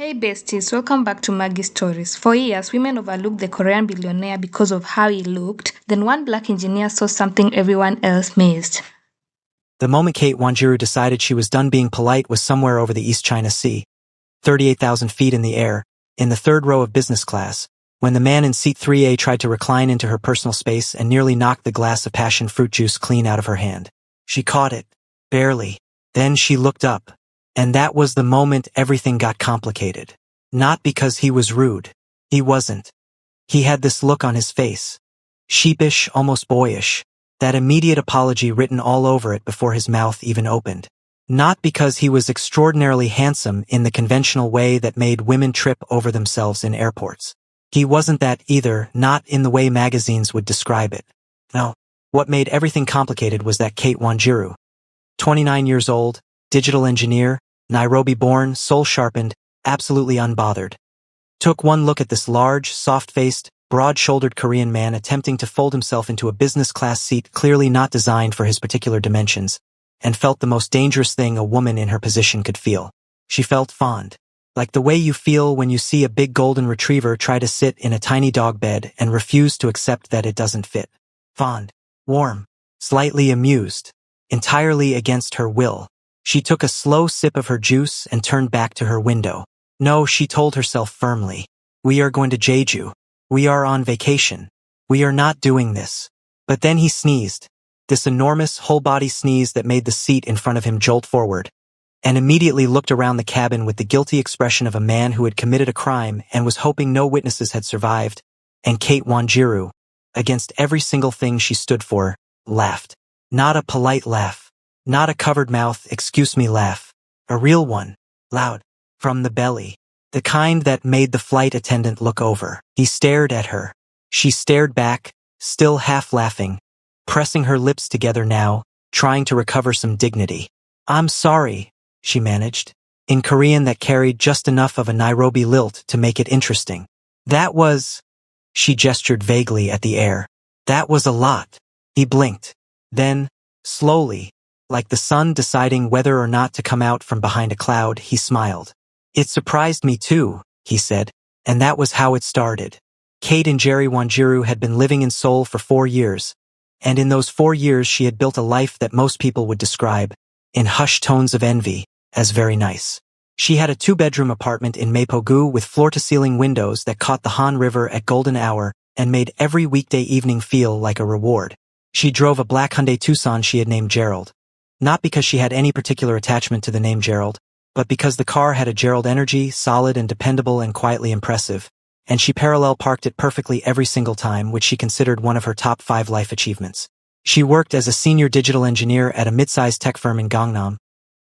Hey besties, welcome back to Maggie Stories. For years, women overlooked the Korean billionaire because of how he looked. Then one black engineer saw something everyone else missed. The moment Kate Wanjiru decided she was done being polite was somewhere over the East China Sea, 38,000 feet in the air, in the third row of business class, when the man in seat 3A tried to recline into her personal space and nearly knocked the glass of passion fruit juice clean out of her hand. She caught it, barely. Then she looked up. And that was the moment everything got complicated. Not because he was rude. He wasn't. He had this look on his face. Sheepish, almost boyish. That immediate apology written all over it before his mouth even opened. Not because he was extraordinarily handsome in the conventional way that made women trip over themselves in airports. He wasn't that either, not in the way magazines would describe it. No. What made everything complicated was that Kate Wanjiru, 29 years old, digital engineer, Nairobi-born, soul-sharpened, absolutely unbothered. Took one look at this large, soft-faced, broad-shouldered Korean man attempting to fold himself into a business-class seat clearly not designed for his particular dimensions, and felt the most dangerous thing a woman in her position could feel. She felt fond. Like the way you feel when you see a big golden retriever try to sit in a tiny dog bed and refuse to accept that it doesn't fit. Fond. Warm. Slightly amused. Entirely against her will. She took a slow sip of her juice and turned back to her window. No, she told herself firmly. We are going to Jeju. We are on vacation. We are not doing this. But then he sneezed. This enormous, whole-body sneeze that made the seat in front of him jolt forward, and immediately looked around the cabin with the guilty expression of a man who had committed a crime and was hoping no witnesses had survived, and Kate Wanjiru, against every single thing she stood for, laughed. Not a polite laugh. Not a covered mouth, excuse me laugh. A real one. Loud. From the belly. The kind that made the flight attendant look over. He stared at her. She stared back, still half laughing, pressing her lips together now, trying to recover some dignity. I'm sorry, she managed, in Korean that carried just enough of a Nairobi lilt to make it interesting. That was... She gestured vaguely at the air. That was a lot. He blinked. Then, slowly, like the sun deciding whether or not to come out from behind a cloud, he smiled. It surprised me too, he said, and that was how it started. Kate and Jerry Wanjiru had been living in Seoul for 4 years, and in those 4 years she had built a life that most people would describe, in hushed tones of envy, as very nice. She had a 2-bedroom apartment in Mapogu with floor-to-ceiling windows that caught the Han River at golden hour and made every weekday evening feel like a reward. She drove a black Hyundai Tucson she had named Gerald. Not because she had any particular attachment to the name Gerald, but because the car had a Gerald energy, solid and dependable and quietly impressive, and she parallel parked it perfectly every single time, which she considered one of her top 5 life achievements. She worked as a senior digital engineer at a mid-sized tech firm in Gangnam,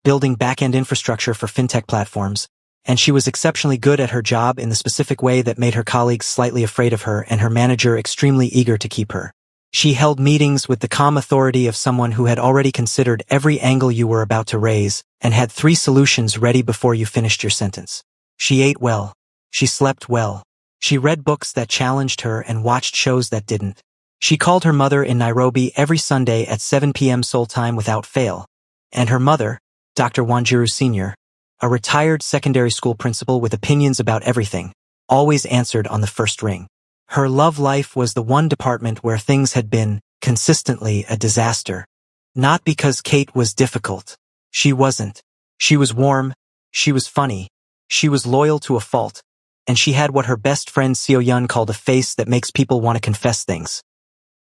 building back-end infrastructure for fintech platforms, and she was exceptionally good at her job in the specific way that made her colleagues slightly afraid of her and her manager extremely eager to keep her. She held meetings with the calm authority of someone who had already considered every angle you were about to raise and had 3 solutions ready before you finished your sentence. She ate well. She slept well. She read books that challenged her and watched shows that didn't. She called her mother in Nairobi every Sunday at 7 p.m. Seoul time without fail. And her mother, Dr. Wanjiru Sr., a retired secondary school principal with opinions about everything, always answered on the first ring. Her love life was the one department where things had been, consistently, a disaster. Not because Kate was difficult. She wasn't. She was warm, she was funny, she was loyal to a fault, and she had what her best friend Seo Yun called a face that makes people want to confess things.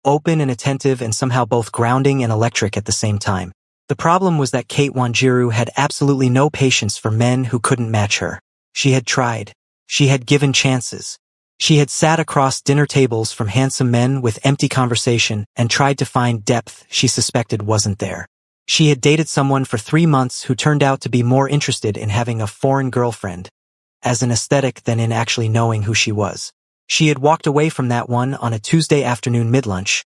Open and attentive and somehow both grounding and electric at the same time. The problem was that Kate Wanjiru had absolutely no patience for men who couldn't match her. She had tried. She had given chances. She had sat across dinner tables from handsome men with empty conversation and tried to find depth she suspected wasn't there. She had dated someone for 3 months who turned out to be more interested in having a foreign girlfriend as an aesthetic than in actually knowing who she was. She had walked away from that one on a Tuesday afternoon mid-lunch,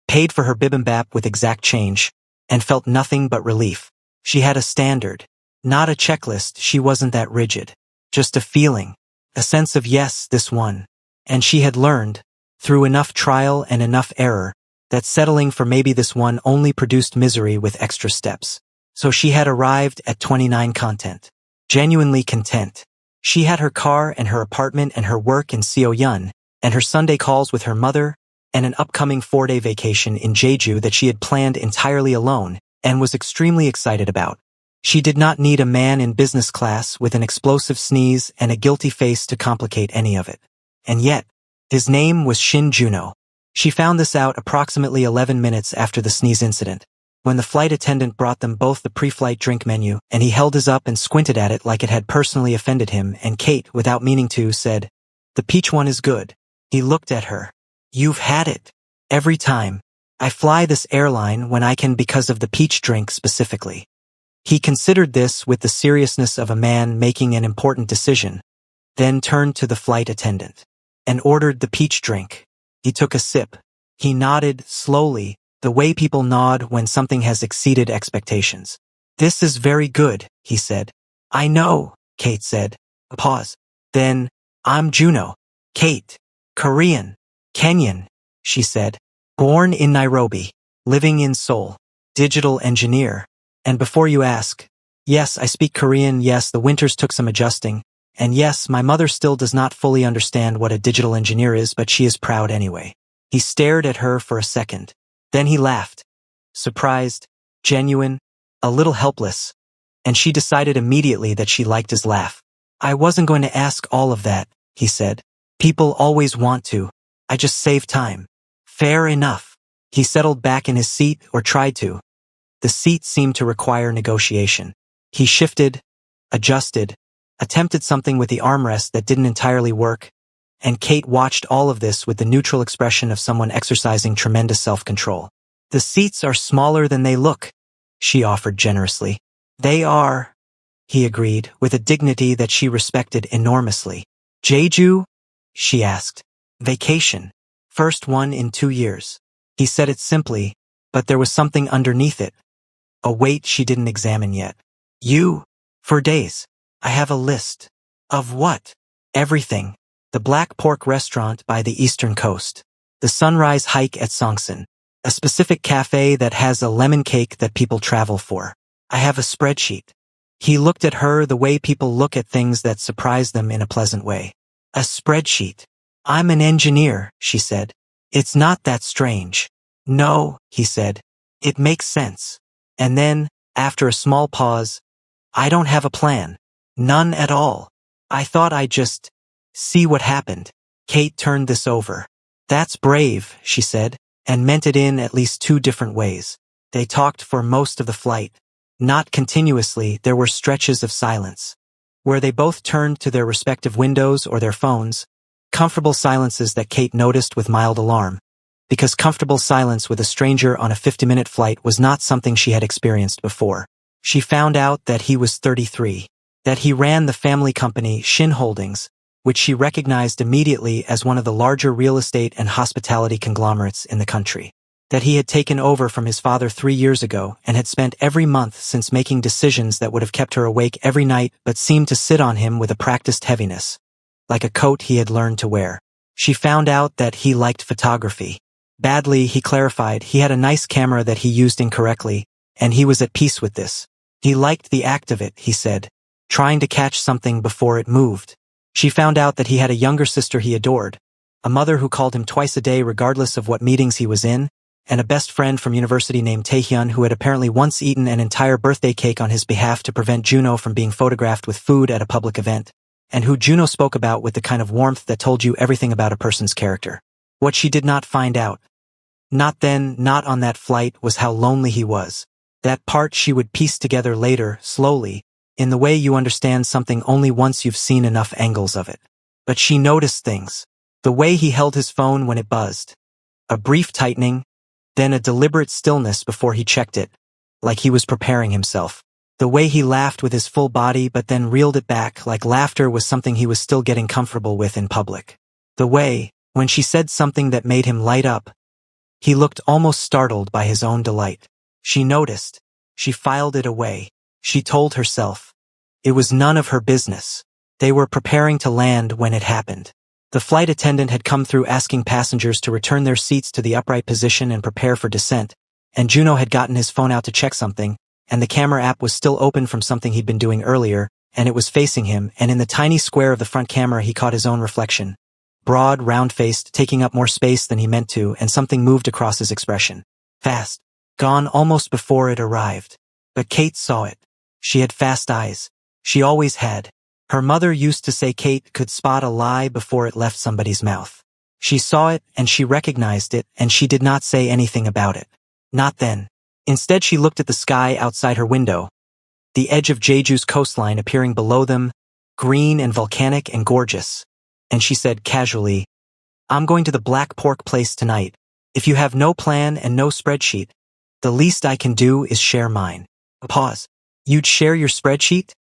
paid for her bibimbap with exact change, and felt nothing but relief. She had a standard, not a checklist. She wasn't that rigid. Just a feeling, a sense of yes, this one. And she had learned, through enough trial and enough error, that settling for maybe this one only produced misery with extra steps. So she had arrived at 29 content. Genuinely content. She had her car and her apartment and her work in Seoyun, and her Sunday calls with her mother, and an upcoming 4-day vacation in Jeju that she had planned entirely alone and was extremely excited about. She did not need a man in business class with an explosive sneeze and a guilty face to complicate any of it. And yet, his name was Shin Juno. She found this out approximately 11 minutes after the sneeze incident, when the flight attendant brought them both the pre-flight drink menu, and he held his up and squinted at it like it had personally offended him, and Kate, without meaning to, said, "The peach one is good." He looked at her. "You've had it. Every time. I fly this airline when I can because of the peach drink specifically." He considered this with the seriousness of a man making an important decision, then turned to the flight attendant and ordered the peach drink. He took a sip. He nodded slowly, the way people nod when something has exceeded expectations. "This is very good," he said. "I know," Kate said. A pause. Then, "I'm Juno. Kate. Korean. Kenyan," she said. "Born in Nairobi. Living in Seoul. Digital engineer. And before you ask, yes, I speak Korean, yes, the winters took some adjusting, and yes, my mother still does not fully understand what a digital engineer is, but she is proud anyway." He stared at her for a second. Then he laughed. Surprised, genuine, a little helpless, and she decided immediately that she liked his laugh. "I wasn't going to ask all of that," he said. "People always want to. I just save time." "Fair enough." He settled back in his seat, or tried to. The seat seemed to require negotiation. He shifted, adjusted, attempted something with the armrest that didn't entirely work, and Kate watched all of this with the neutral expression of someone exercising tremendous self-control. "The seats are smaller than they look," she offered generously. "They are," he agreed, with a dignity that she respected enormously. "Jeju?" she asked. "Vacation. First one in 2 years." He said it simply, but there was something underneath it. A weight she didn't examine yet. "You? For days. I have a list." "Of what?" "Everything. The Black Pork restaurant by the eastern coast. The sunrise hike at Songsan. A specific cafe that has a lemon cake that people travel for. I have a spreadsheet." He looked at her the way people look at things that surprise them in a pleasant way. "A spreadsheet. I'm an engineer," she said. "It's not that strange." "No," he said. "It makes sense." And then, after a small pause, "I don't have a plan. None at all. I thought I'd just see what happened." Kate turned this over. "That's brave," she said, and meant it in at least 2 different ways. They talked for most of the flight. Not continuously, there were stretches of silence, where they both turned to their respective windows or their phones, comfortable silences that Kate noticed with mild alarm, because comfortable silence with a stranger on a 50-minute flight was not something she had experienced before. She found out that he was 33, that he ran the family company Shin Holdings, which she recognized immediately as one of the larger real estate and hospitality conglomerates in the country, that he had taken over from his father 3 years ago and had spent every month since making decisions that would have kept her awake every night but seemed to sit on him with a practiced heaviness, like a coat he had learned to wear. She found out that he liked photography. Badly, he clarified, he had a nice camera that he used incorrectly, and he was at peace with this. He liked the act of it, he said, trying to catch something before it moved. She found out that he had a younger sister he adored, a mother who called him twice a day regardless of what meetings he was in, and a best friend from university named Taehyun who had apparently once eaten an entire birthday cake on his behalf to prevent Juno from being photographed with food at a public event, and who Juno spoke about with the kind of warmth that told you everything about a person's character. What she did not find out, not then, not on that flight, was how lonely he was. That part she would piece together later, slowly, in the way you understand something only once you've seen enough angles of it. But she noticed things. The way he held his phone when it buzzed. A brief tightening, then a deliberate stillness before he checked it, like he was preparing himself. The way he laughed with his full body but then reeled it back like laughter was something he was still getting comfortable with in public. The way, when she said something that made him light up, he looked almost startled by his own delight. She noticed. She filed it away. She told herself. It was none of her business. They were preparing to land when it happened. The flight attendant had come through asking passengers to return their seats to the upright position and prepare for descent, and Juno had gotten his phone out to check something, and the camera app was still open from something he'd been doing earlier, and it was facing him, and in the tiny square of the front camera he caught his own reflection. Broad, round-faced, taking up more space than he meant to, and something moved across his expression. Fast. Gone almost before it arrived. But Kate saw it. She had fast eyes. She always had. Her mother used to say Kate could spot a lie before it left somebody's mouth. She saw it, and she recognized it, and she did not say anything about it. Not then. Instead she looked at the sky outside her window, the edge of Jeju's coastline appearing below them, green and volcanic and gorgeous. And she said casually, "I'm going to the black pork place tonight. If you have no plan and no spreadsheet, the least I can do is share mine." A pause. "You'd share your spreadsheet?"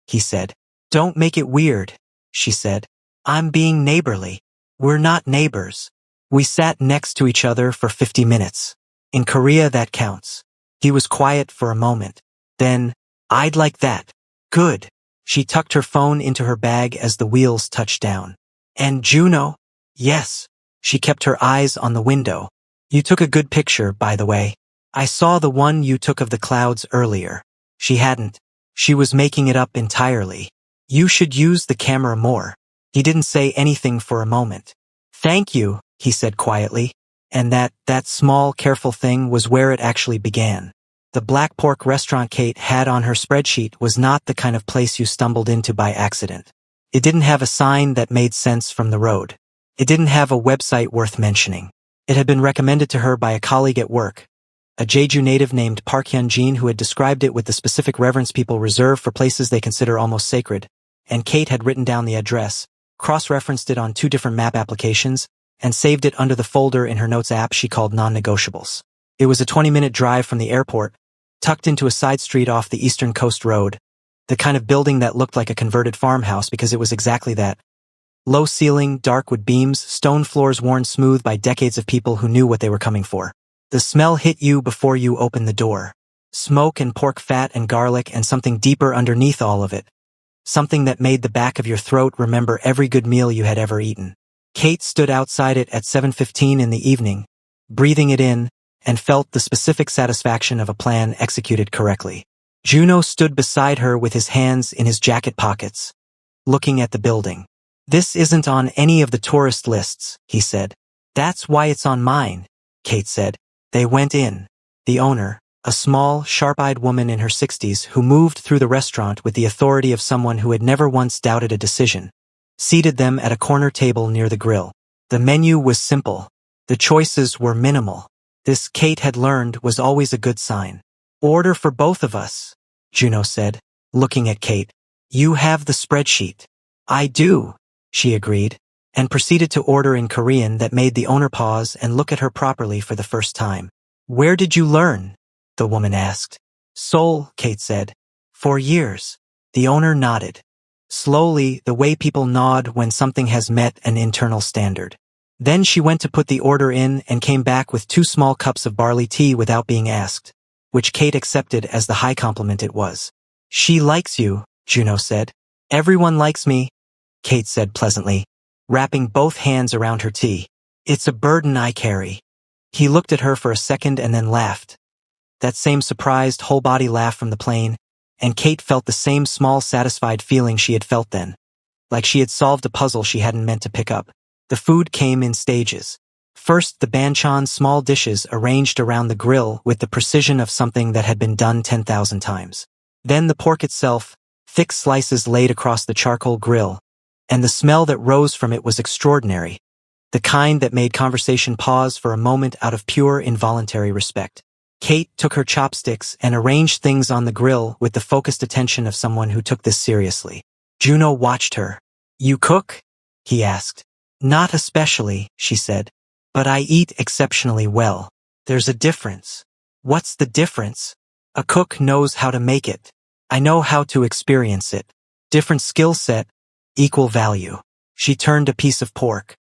he said. "Don't make it weird," she said. "I'm being neighborly. We're not neighbors. We sat next to each other for 50 minutes. In Korea that counts." He was quiet for a moment. Then, "I'd like that." "Good." She tucked her phone into her bag as the wheels touched down. "And Juno?" "Yes." She kept her eyes on the window. "You took a good picture, by the way. I saw the one you took of the clouds earlier." She hadn't. She was making it up entirely. "You should use the camera more." He didn't say anything for a moment. "Thank you," he said quietly. And that small, careful thing was where it actually began. The black pork restaurant Kate had on her spreadsheet was not the kind of place you stumbled into by accident. It didn't have a sign that made sense from the road. It didn't have a website worth mentioning. It had been recommended to her by a colleague at work, a Jeju native named Park Hyun-jin, who had described it with the specific reverence people reserve for places they consider almost sacred, and Kate had written down the address, cross-referenced it on 2 different map applications, and saved it under the folder in her notes app she called non-negotiables. It was a 20-minute drive from the airport, tucked into a side street off the Eastern Coast Road, the kind of building that looked like a converted farmhouse because it was exactly that. Low ceiling, dark wood beams, stone floors worn smooth by decades of people who knew what they were coming for. The smell hit you before you opened the door. Smoke and pork fat and garlic and something deeper underneath all of it. Something that made the back of your throat remember every good meal you had ever eaten. Kate stood outside it at 7:15 in the evening, breathing it in, and felt the specific satisfaction of a plan executed correctly. Juno stood beside her with his hands in his jacket pockets, looking at the building. "This isn't on any of the tourist lists," he said. "That's why it's on mine," Kate said. They went in. The owner, a small, sharp-eyed woman in her 60s who moved through the restaurant with the authority of someone who had never once doubted a decision, seated them at a corner table near the grill. The menu was simple. The choices were minimal. This, Kate had learned, was always a good sign. "Order for both of us," Juno said, looking at Kate. "You have the spreadsheet." "I do," she agreed, and proceeded to order in Korean that made the owner pause and look at her properly for the first time. "Where did you learn?" the woman asked. "Seoul," Kate said. "For years." The owner nodded. Slowly, the way people nod when something has met an internal standard. Then she went to put the order in and came back with 2 small cups of barley tea without being asked, which Kate accepted as the high compliment it was. "She likes you," Juno said. "Everyone likes me," Kate said pleasantly, wrapping both hands around her tea. "It's a burden I carry." He looked at her for a second and then laughed. That same surprised, whole-body laugh from the plane, and Kate felt the same small, satisfied feeling she had felt then, like she had solved a puzzle she hadn't meant to pick up. The food came in stages. First, the banchan, small dishes arranged around the grill with the precision of something that had been done 10,000 times. Then the pork itself, thick slices laid across the charcoal grill, and the smell that rose from it was extraordinary, the kind that made conversation pause for a moment out of pure, involuntary respect. Kate took her chopsticks and arranged things on the grill with the focused attention of someone who took this seriously. Juno watched her. "You cook?" he asked. "Not especially," she said. "But I eat exceptionally well." "There's a difference." "What's the difference?" "A cook knows how to make it. I know how to experience it. Different skill set, equal value." She turned a piece of pork.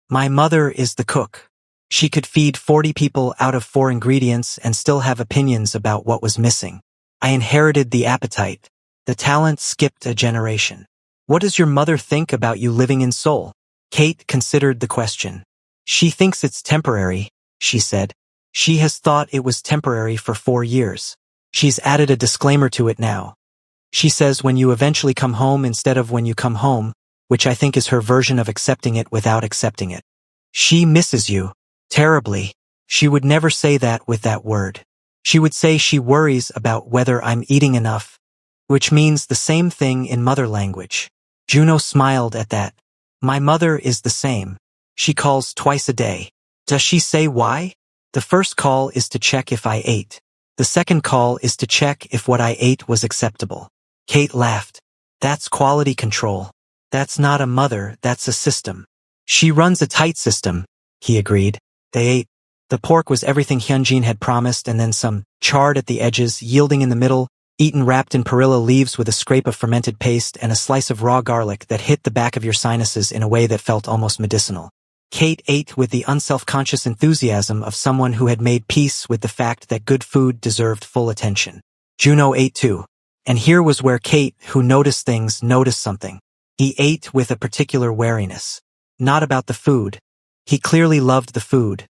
"My mother is the cook. She could feed 40 people out of 4 ingredients and still have opinions about what was missing. I inherited the appetite. The talent skipped a generation." "What does your mother think about you living in Seoul?" Kate considered the question. "She thinks it's temporary," she said. "She has thought it was temporary for 4 years. She's added a disclaimer to it now. She says when you eventually come home instead of when you come home, which I think is her version of accepting it without accepting it. She misses you. Terribly. She would never say that with that word. She would say she worries about whether I'm eating enough, which means the same thing in mother language. Juno smiled at that. My mother is the same. She calls twice a day. Does she say why? The first call is to check if I ate. The second call is to check if what I ate was acceptable. Kate laughed. That's quality control. That's not a mother, that's a system. She runs a tight system, he agreed. They ate. The pork was everything Hyunjin had promised and then some, charred at the edges, yielding in the middle, eaten wrapped in perilla leaves with a scrape of fermented paste and a slice of raw garlic that hit the back of your sinuses in a way that felt almost medicinal. Kate ate with the unself-conscious enthusiasm of someone who had made peace with the fact that good food deserved full attention. Juno ate too. And here was where Kate, who noticed things, noticed something. He ate with a particular wariness. Not about the food. He clearly loved the food.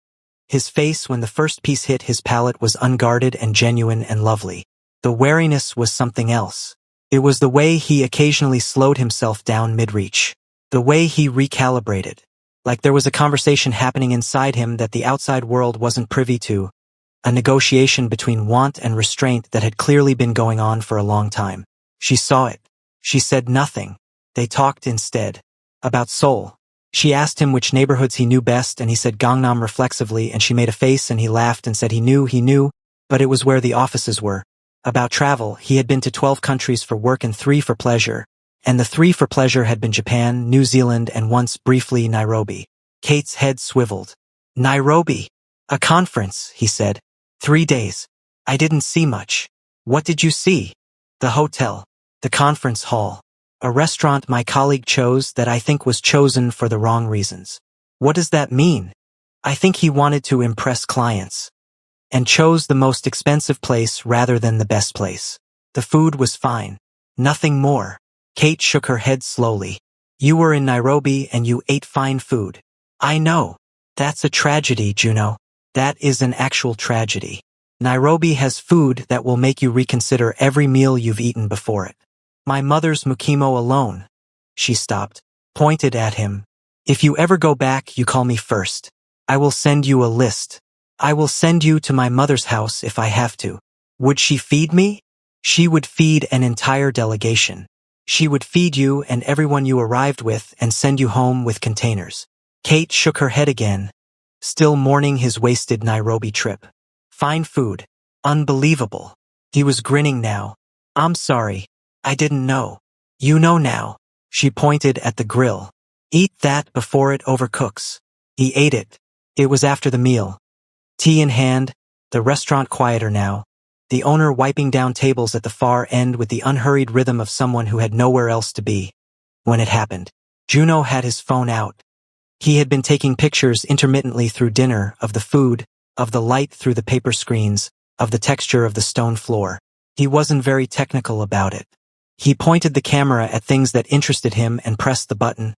His face when the first piece hit his palate was unguarded and genuine and lovely. The wariness was something else. It was the way he occasionally slowed himself down mid-reach. The way he recalibrated. Like there was a conversation happening inside him that the outside world wasn't privy to. A negotiation between want and restraint that had clearly been going on for a long time. She saw it. She said nothing. They talked instead. About Seoul. She asked him which neighborhoods he knew best and he said Gangnam reflexively and she made a face and he laughed and said he knew, but it was where the offices were. About travel, he had been to 12 countries for work and 3 for pleasure. And the 3 for pleasure had been Japan, New Zealand and once briefly Nairobi. Kate's head swiveled. Nairobi. A conference, he said. 3 days. I didn't see much. What did you see? The hotel. The conference hall. A restaurant my colleague chose that I think was chosen for the wrong reasons. What does that mean? I think he wanted to impress clients. And chose the most expensive place rather than the best place. The food was fine. Nothing more. Kate shook her head slowly. You were in Nairobi and you ate fine food. I know. That's a tragedy, Juno. That is an actual tragedy. Nairobi has food that will make you reconsider every meal you've eaten before it. My mother's mukimo alone. She stopped, pointed at him. If you ever go back, you call me first. I will send you a list. I will send you to my mother's house if I have to. Would she feed me? She would feed an entire delegation. She would feed you and everyone you arrived with and send you home with containers. Kate shook her head again, still mourning his wasted Nairobi trip. Fine food. Unbelievable. He was grinning now. I'm sorry. I didn't know. You know now. She pointed at the grill. Eat that before it overcooks. He ate it. It was after the meal. Tea in hand, the restaurant quieter now. The owner wiping down tables at the far end with the unhurried rhythm of someone who had nowhere else to be. When it happened, Juno had his phone out. He had been taking pictures intermittently through dinner of the food, of the light through the paper screens, of the texture of the stone floor. He wasn't very technical about it. He pointed the camera at things that interested him and pressed the button,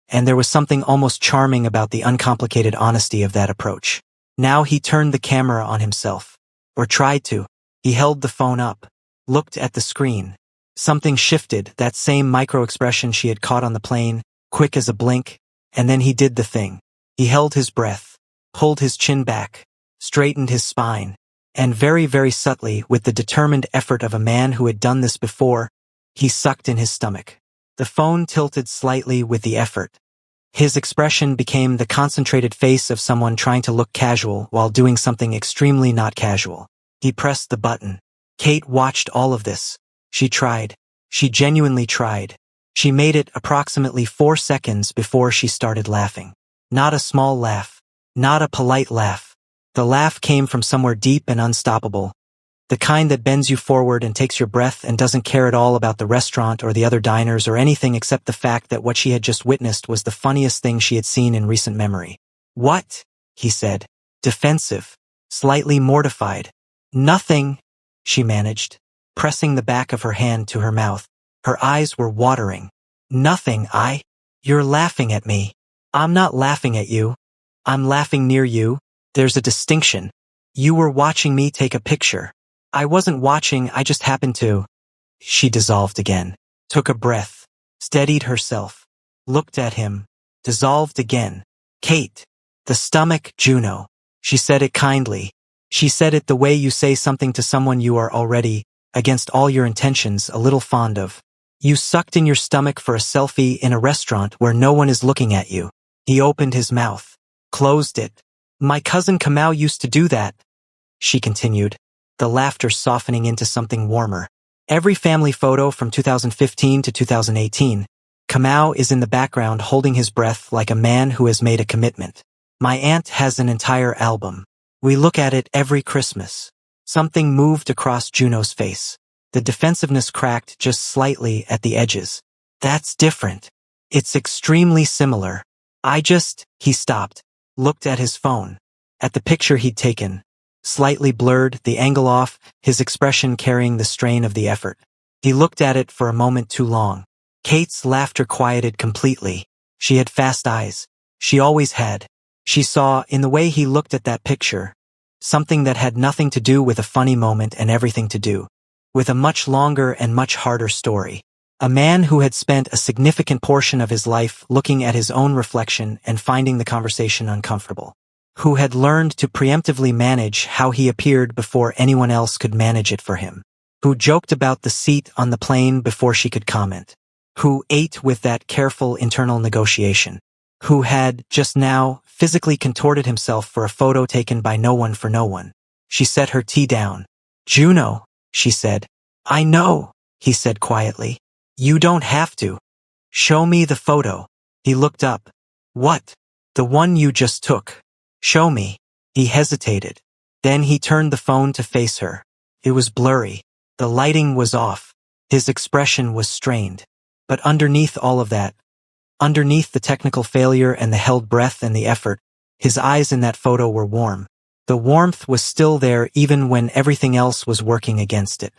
and there was something almost charming about the uncomplicated honesty of that approach. Now he turned the camera on himself. Or tried to. He held the phone up, looked at the screen. Something shifted, that same micro-expression she had caught on the plane, quick as a blink, and then he did the thing. He held his breath, pulled his chin back, straightened his spine, and very, very subtly, with the determined effort of a man who had done this before, he sucked in his stomach. The phone tilted slightly with the effort. His expression became the concentrated face of someone trying to look casual while doing something extremely not casual. He pressed the button. Kate watched all of this. She tried. She genuinely tried. She made it approximately 4 seconds before she started laughing. Not a small laugh. Not a polite laugh. The laugh came from somewhere deep and unstoppable. The kind that bends you forward and takes your breath and doesn't care at all about the restaurant or the other diners or anything except the fact that what she had just witnessed was the funniest thing she had seen in recent memory. What? He said. Defensive. Slightly mortified. Nothing, she managed, pressing the back of her hand to her mouth. Her eyes were watering. Nothing, You're laughing at me. I'm not laughing at you. I'm laughing near you. There's a distinction. You were watching me take a picture. I wasn't watching, I just happened to. She dissolved again, took a breath, steadied herself, looked at him, dissolved again. Kate. The stomach, Juno. She said it kindly. She said it the way you say something to someone you are already, against all your intentions, a little fond of. You sucked in your stomach for a selfie in a restaurant where no one is looking at you. He opened his mouth, closed it. My cousin Kamau used to do that, she continued, the laughter softening into something warmer. Every family photo from 2015 to 2018, Kamau is in the background holding his breath like a man who has made a commitment. My aunt has an entire album. We look at it every Christmas. Something moved across Juno's face. The defensiveness cracked just slightly at the edges. That's different. It's extremely similar. He stopped, looked at his phone, at the picture he'd taken. Slightly blurred, the angle off, his expression carrying the strain of the effort. He looked at it for a moment too long. Kate's laughter quieted completely. She had fast eyes. She always had. She saw, in the way he looked at that picture, something that had nothing to do with a funny moment and everything to do with a much longer and much harder story. A man who had spent a significant portion of his life looking at his own reflection and finding the conversation uncomfortable. Who had learned to preemptively manage how he appeared before anyone else could manage it for him. Who joked about the seat on the plane before she could comment. Who ate with that careful internal negotiation. Who had, just now, physically contorted himself for a photo taken by no one for no one. She set her tea down. Juno, she said. I know, he said quietly. You don't have to. Show me the photo. He looked up. What? The one you just took. Show me. He hesitated. Then he turned the phone to face her. It was blurry. The lighting was off. His expression was strained. But underneath all of that, underneath the technical failure and the held breath and the effort, his eyes in that photo were warm. The warmth was still there even when everything else was working against it.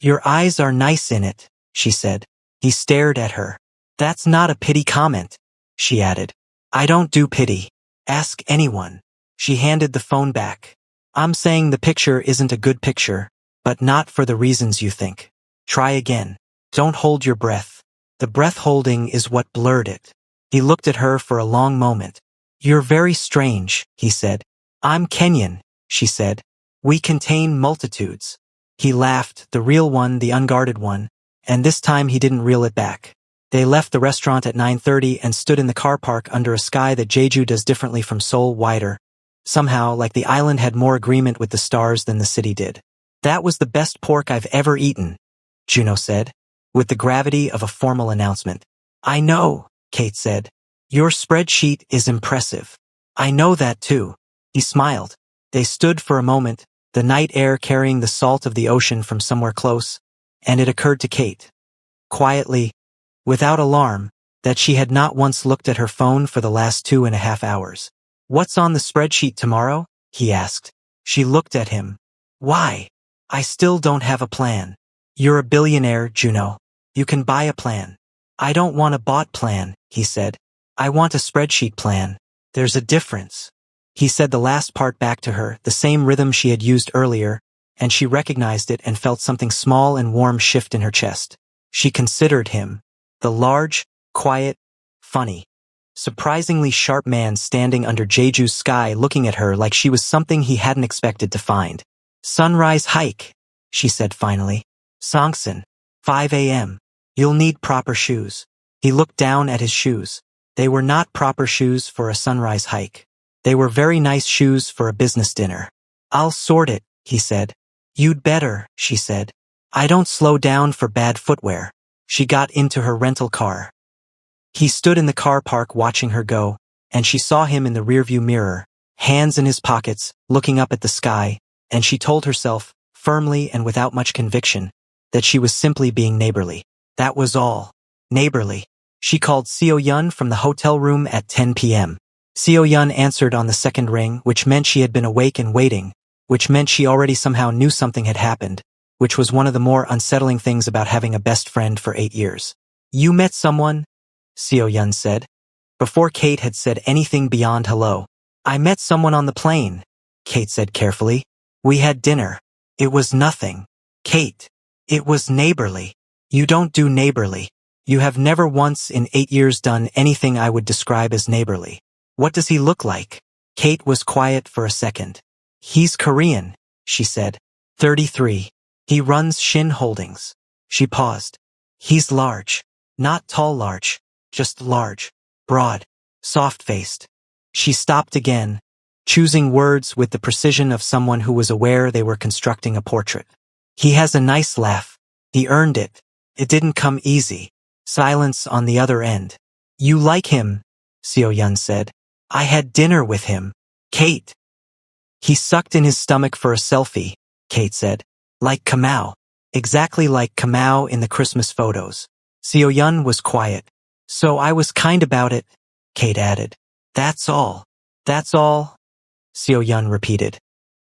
Your eyes are nice in it, she said. He stared at her. That's not a pity comment, she added. I don't do pity. Ask anyone. She handed the phone back. I'm saying the picture isn't a good picture, but not for the reasons you think. Try again. Don't hold your breath. The breath holding is what blurred it. He looked at her for a long moment. You're very strange, he said. I'm Kenyan, she said. We contain multitudes. He laughed, the real one, the unguarded one, and this time he didn't reel it back. They left the restaurant at 9:30 and stood in the car park under a sky that Jeju does differently from Seoul, wider. Somehow, like the island had more agreement with the stars than the city did. That was the best pork I've ever eaten, Juno said, with the gravity of a formal announcement. I know, Kate said. Your spreadsheet is impressive. I know that too. He smiled. They stood for a moment, the night air carrying the salt of the ocean from somewhere close, and it occurred to Kate, quietly, without alarm, that she had not once looked at her phone for the last 2.5 hours. What's on the spreadsheet tomorrow? He asked. She looked at him. Why? I still don't have a plan. You're a billionaire, Juno. You can buy a plan. I don't want a bought plan, he said. I want a spreadsheet plan. There's a difference. He said the last part back to her, the same rhythm she had used earlier, and she recognized it and felt something small and warm shift in her chest. She considered him, the large, quiet, funny, surprisingly sharp man standing under Jeju's sky looking at her like she was something he hadn't expected to find. Sunrise hike, she said finally. Songsan, 5 a.m. You'll need proper shoes. He looked down at his shoes. They were not proper shoes for a sunrise hike. They were very nice shoes for a business dinner. I'll sort it, he said. You'd better, she said. I don't slow down for bad footwear. She got into her rental car. He stood in the car park watching her go, and she saw him in the rearview mirror, hands in his pockets, looking up at the sky, and she told herself, firmly and without much conviction, that she was simply being neighborly. That was all. Neighborly. She called Seo Yun from the hotel room at 10 p.m. Seo Yun answered on the second ring, which meant she had been awake and waiting, which meant she already somehow knew something had happened, which was one of the more unsettling things about having a best friend for 8 years. You met someone? Seo Yun said. Before Kate had said anything beyond hello. I met someone on the plane, Kate said carefully. We had dinner. It was nothing. Kate. It was neighborly. You don't do neighborly. You have never once in 8 years done anything I would describe as neighborly. What does he look like? Kate was quiet for a second. He's Korean, she said. 33. He runs Shin Holdings. She paused. He's large. Not tall large. Just large. Broad. Soft-faced. She stopped again, choosing words with the precision of someone who was aware they were constructing a portrait. He has a nice laugh. He earned it. It didn't come easy. Silence on the other end. You like him, Seo-yun said. I had dinner with him. Kate. He sucked in his stomach for a selfie, Kate said. Like Kamau. Exactly like Kamau in the Christmas photos. Seo-yun was quiet. So I was kind about it, Kate added. That's all. That's all, Seo-yun repeated,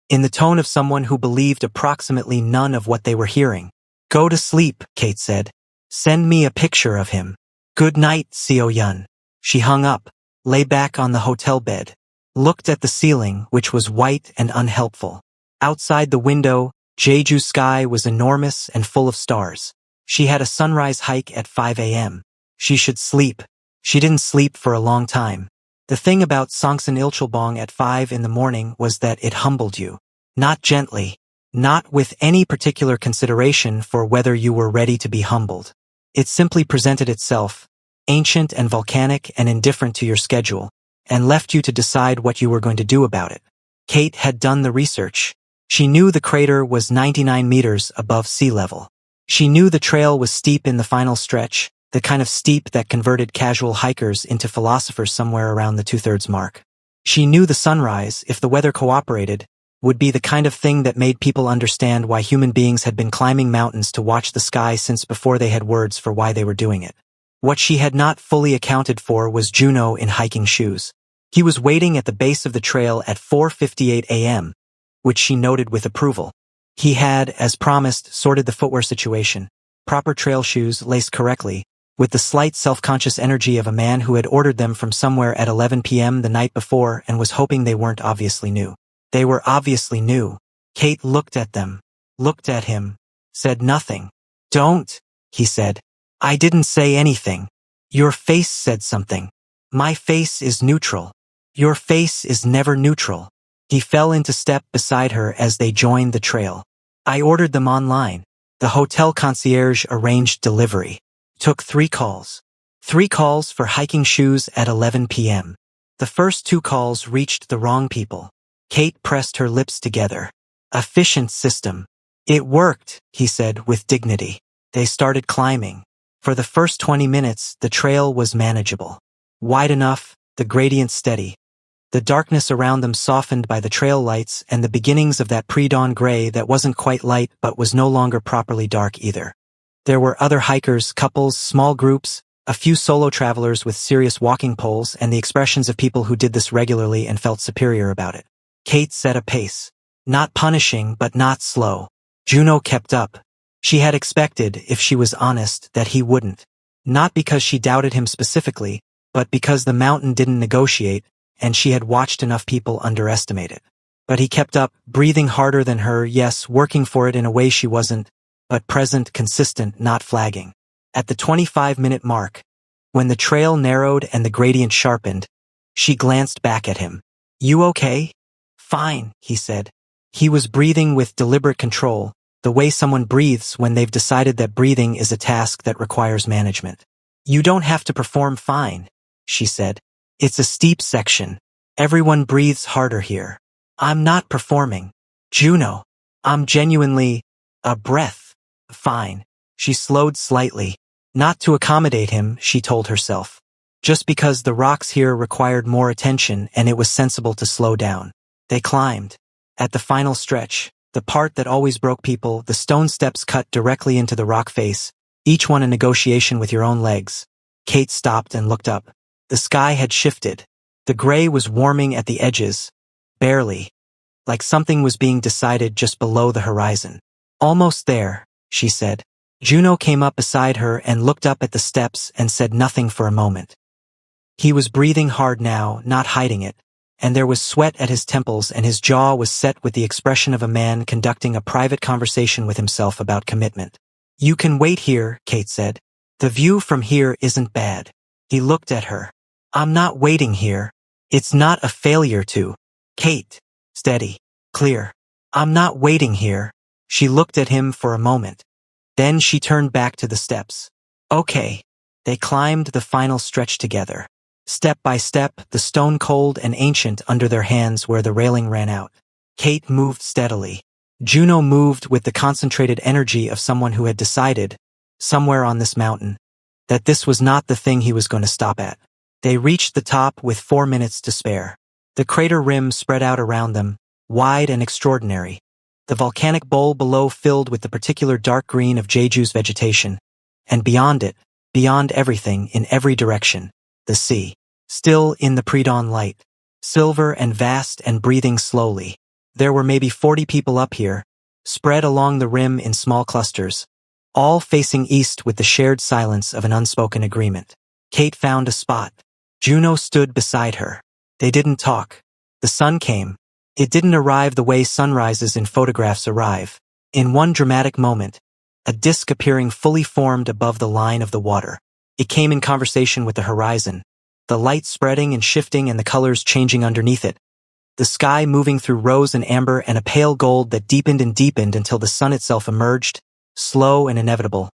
in the tone of someone who believed approximately none of what they were hearing. Go to sleep, Kate said. Send me a picture of him. Good night, Seo-yun. She hung up, lay back on the hotel bed, looked at the ceiling, which was white and unhelpful. Outside the window, Jeju's sky was enormous and full of stars. She had a sunrise hike at 5 a.m. She should sleep. She didn't sleep for a long time. The thing about Songsan Ilchulbong at 5 in the morning was that it humbled you. Not gently. Not with any particular consideration for whether you were ready to be humbled. It simply presented itself, ancient and volcanic and indifferent to your schedule, and left you to decide what you were going to do about it. Kate had done the research. She knew the crater was 99 meters above sea level. She knew the trail was steep in the final stretch, the kind of steep that converted casual hikers into philosophers somewhere around the 2/3 mark. She knew the sunrise, if the weather cooperated, would be the kind of thing that made people understand why human beings had been climbing mountains to watch the sky since before they had words for why they were doing it. What she had not fully accounted for was Juno in hiking shoes. He was waiting at the base of the trail at 4:58 a.m., which she noted with approval. He had, as promised, sorted the footwear situation. Proper trail shoes laced correctly, with the slight self-conscious energy of a man who had ordered them from somewhere at 11 p.m. the night before and was hoping they weren't obviously new. They were obviously new. Kate looked at them, looked at him, said nothing. Don't, he said. I didn't say anything. Your face said something. My face is neutral. Your face is never neutral. He fell into step beside her as they joined the trail. I ordered them online. The hotel concierge arranged delivery. Took 3 calls. 3 calls for hiking shoes at 11 p.m. The first 2 calls reached the wrong people. Kate pressed her lips together. Efficient system. It worked, he said with dignity. They started climbing. For the first 20 minutes, the trail was manageable. Wide enough, the gradient steady. The darkness around them softened by the trail lights and the beginnings of that pre-dawn gray that wasn't quite light but was no longer properly dark either. There were other hikers, couples, small groups, a few solo travelers with serious walking poles, and the expressions of people who did this regularly and felt superior about it. Kate set a pace. Not punishing, but not slow. Juno kept up. She had expected, if she was honest, that he wouldn't. Not because she doubted him specifically, but because the mountain didn't negotiate, and she had watched enough people underestimate it. But he kept up, breathing harder than her, yes, working for it in a way she wasn't, but present, consistent, not flagging. At the 25-minute mark, when the trail narrowed and the gradient sharpened, she glanced back at him. You okay? Fine, he said. He was breathing with deliberate control, the way someone breathes when they've decided that breathing is a task that requires management. You don't have to perform fine, she said. It's a steep section. Everyone breathes harder here. I'm not performing. Juno. I'm genuinely a breath. Fine. She slowed slightly. Not to accommodate him, she told herself. Just because the rocks here required more attention and it was sensible to slow down. They climbed. At the final stretch, the part that always broke people, the stone steps cut directly into the rock face, each one a negotiation with your own legs. Kate stopped and looked up. The sky had shifted. The gray was warming at the edges. Barely. Like something was being decided just below the horizon. Almost there, she said. Juno came up beside her and looked up at the steps and said nothing for a moment. He was breathing hard now, not hiding it, and there was sweat at his temples and his jaw was set with the expression of a man conducting a private conversation with himself about commitment. You can wait here, Kate said. The view from here isn't bad. He looked at her. I'm not waiting here. It's not a failure to. Kate. Steady. Clear. I'm not waiting here. She looked at him for a moment. Then she turned back to the steps. Okay. They climbed the final stretch together. Step by step, the stone cold and ancient under their hands where the railing ran out. Kate moved steadily. Juno moved with the concentrated energy of someone who had decided, somewhere on this mountain, that this was not the thing he was going to stop at. They reached the top with 4 minutes to spare. The crater rim spread out around them, wide and extraordinary. The volcanic bowl below filled with the particular dark green of Jeju's vegetation. And beyond it, beyond everything, in every direction, the sea. Still in the pre-dawn light. Silver and vast and breathing slowly. There were maybe 40 people up here, spread along the rim in small clusters, all facing east with the shared silence of an unspoken agreement. Kate found a spot. Juno stood beside her. They didn't talk. The sun came. It didn't arrive the way sunrises in photographs arrive. In one dramatic moment, a disk appearing fully formed above the line of the water. It came in conversation with the horizon, the light spreading and shifting and the colors changing underneath it. The sky moving through rose and amber and a pale gold that deepened and deepened until the sun itself emerged, slow and inevitable.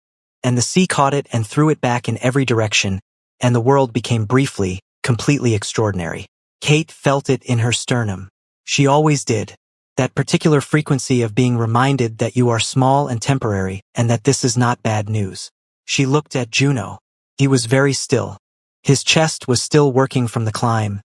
And the sea caught it and threw it back in every direction, and the world became briefly, completely extraordinary. Kate felt it in her sternum. She always did. That particular frequency of being reminded that you are small and temporary and that this is not bad news. She looked at Juno. He was very still. His chest was still working from the climb,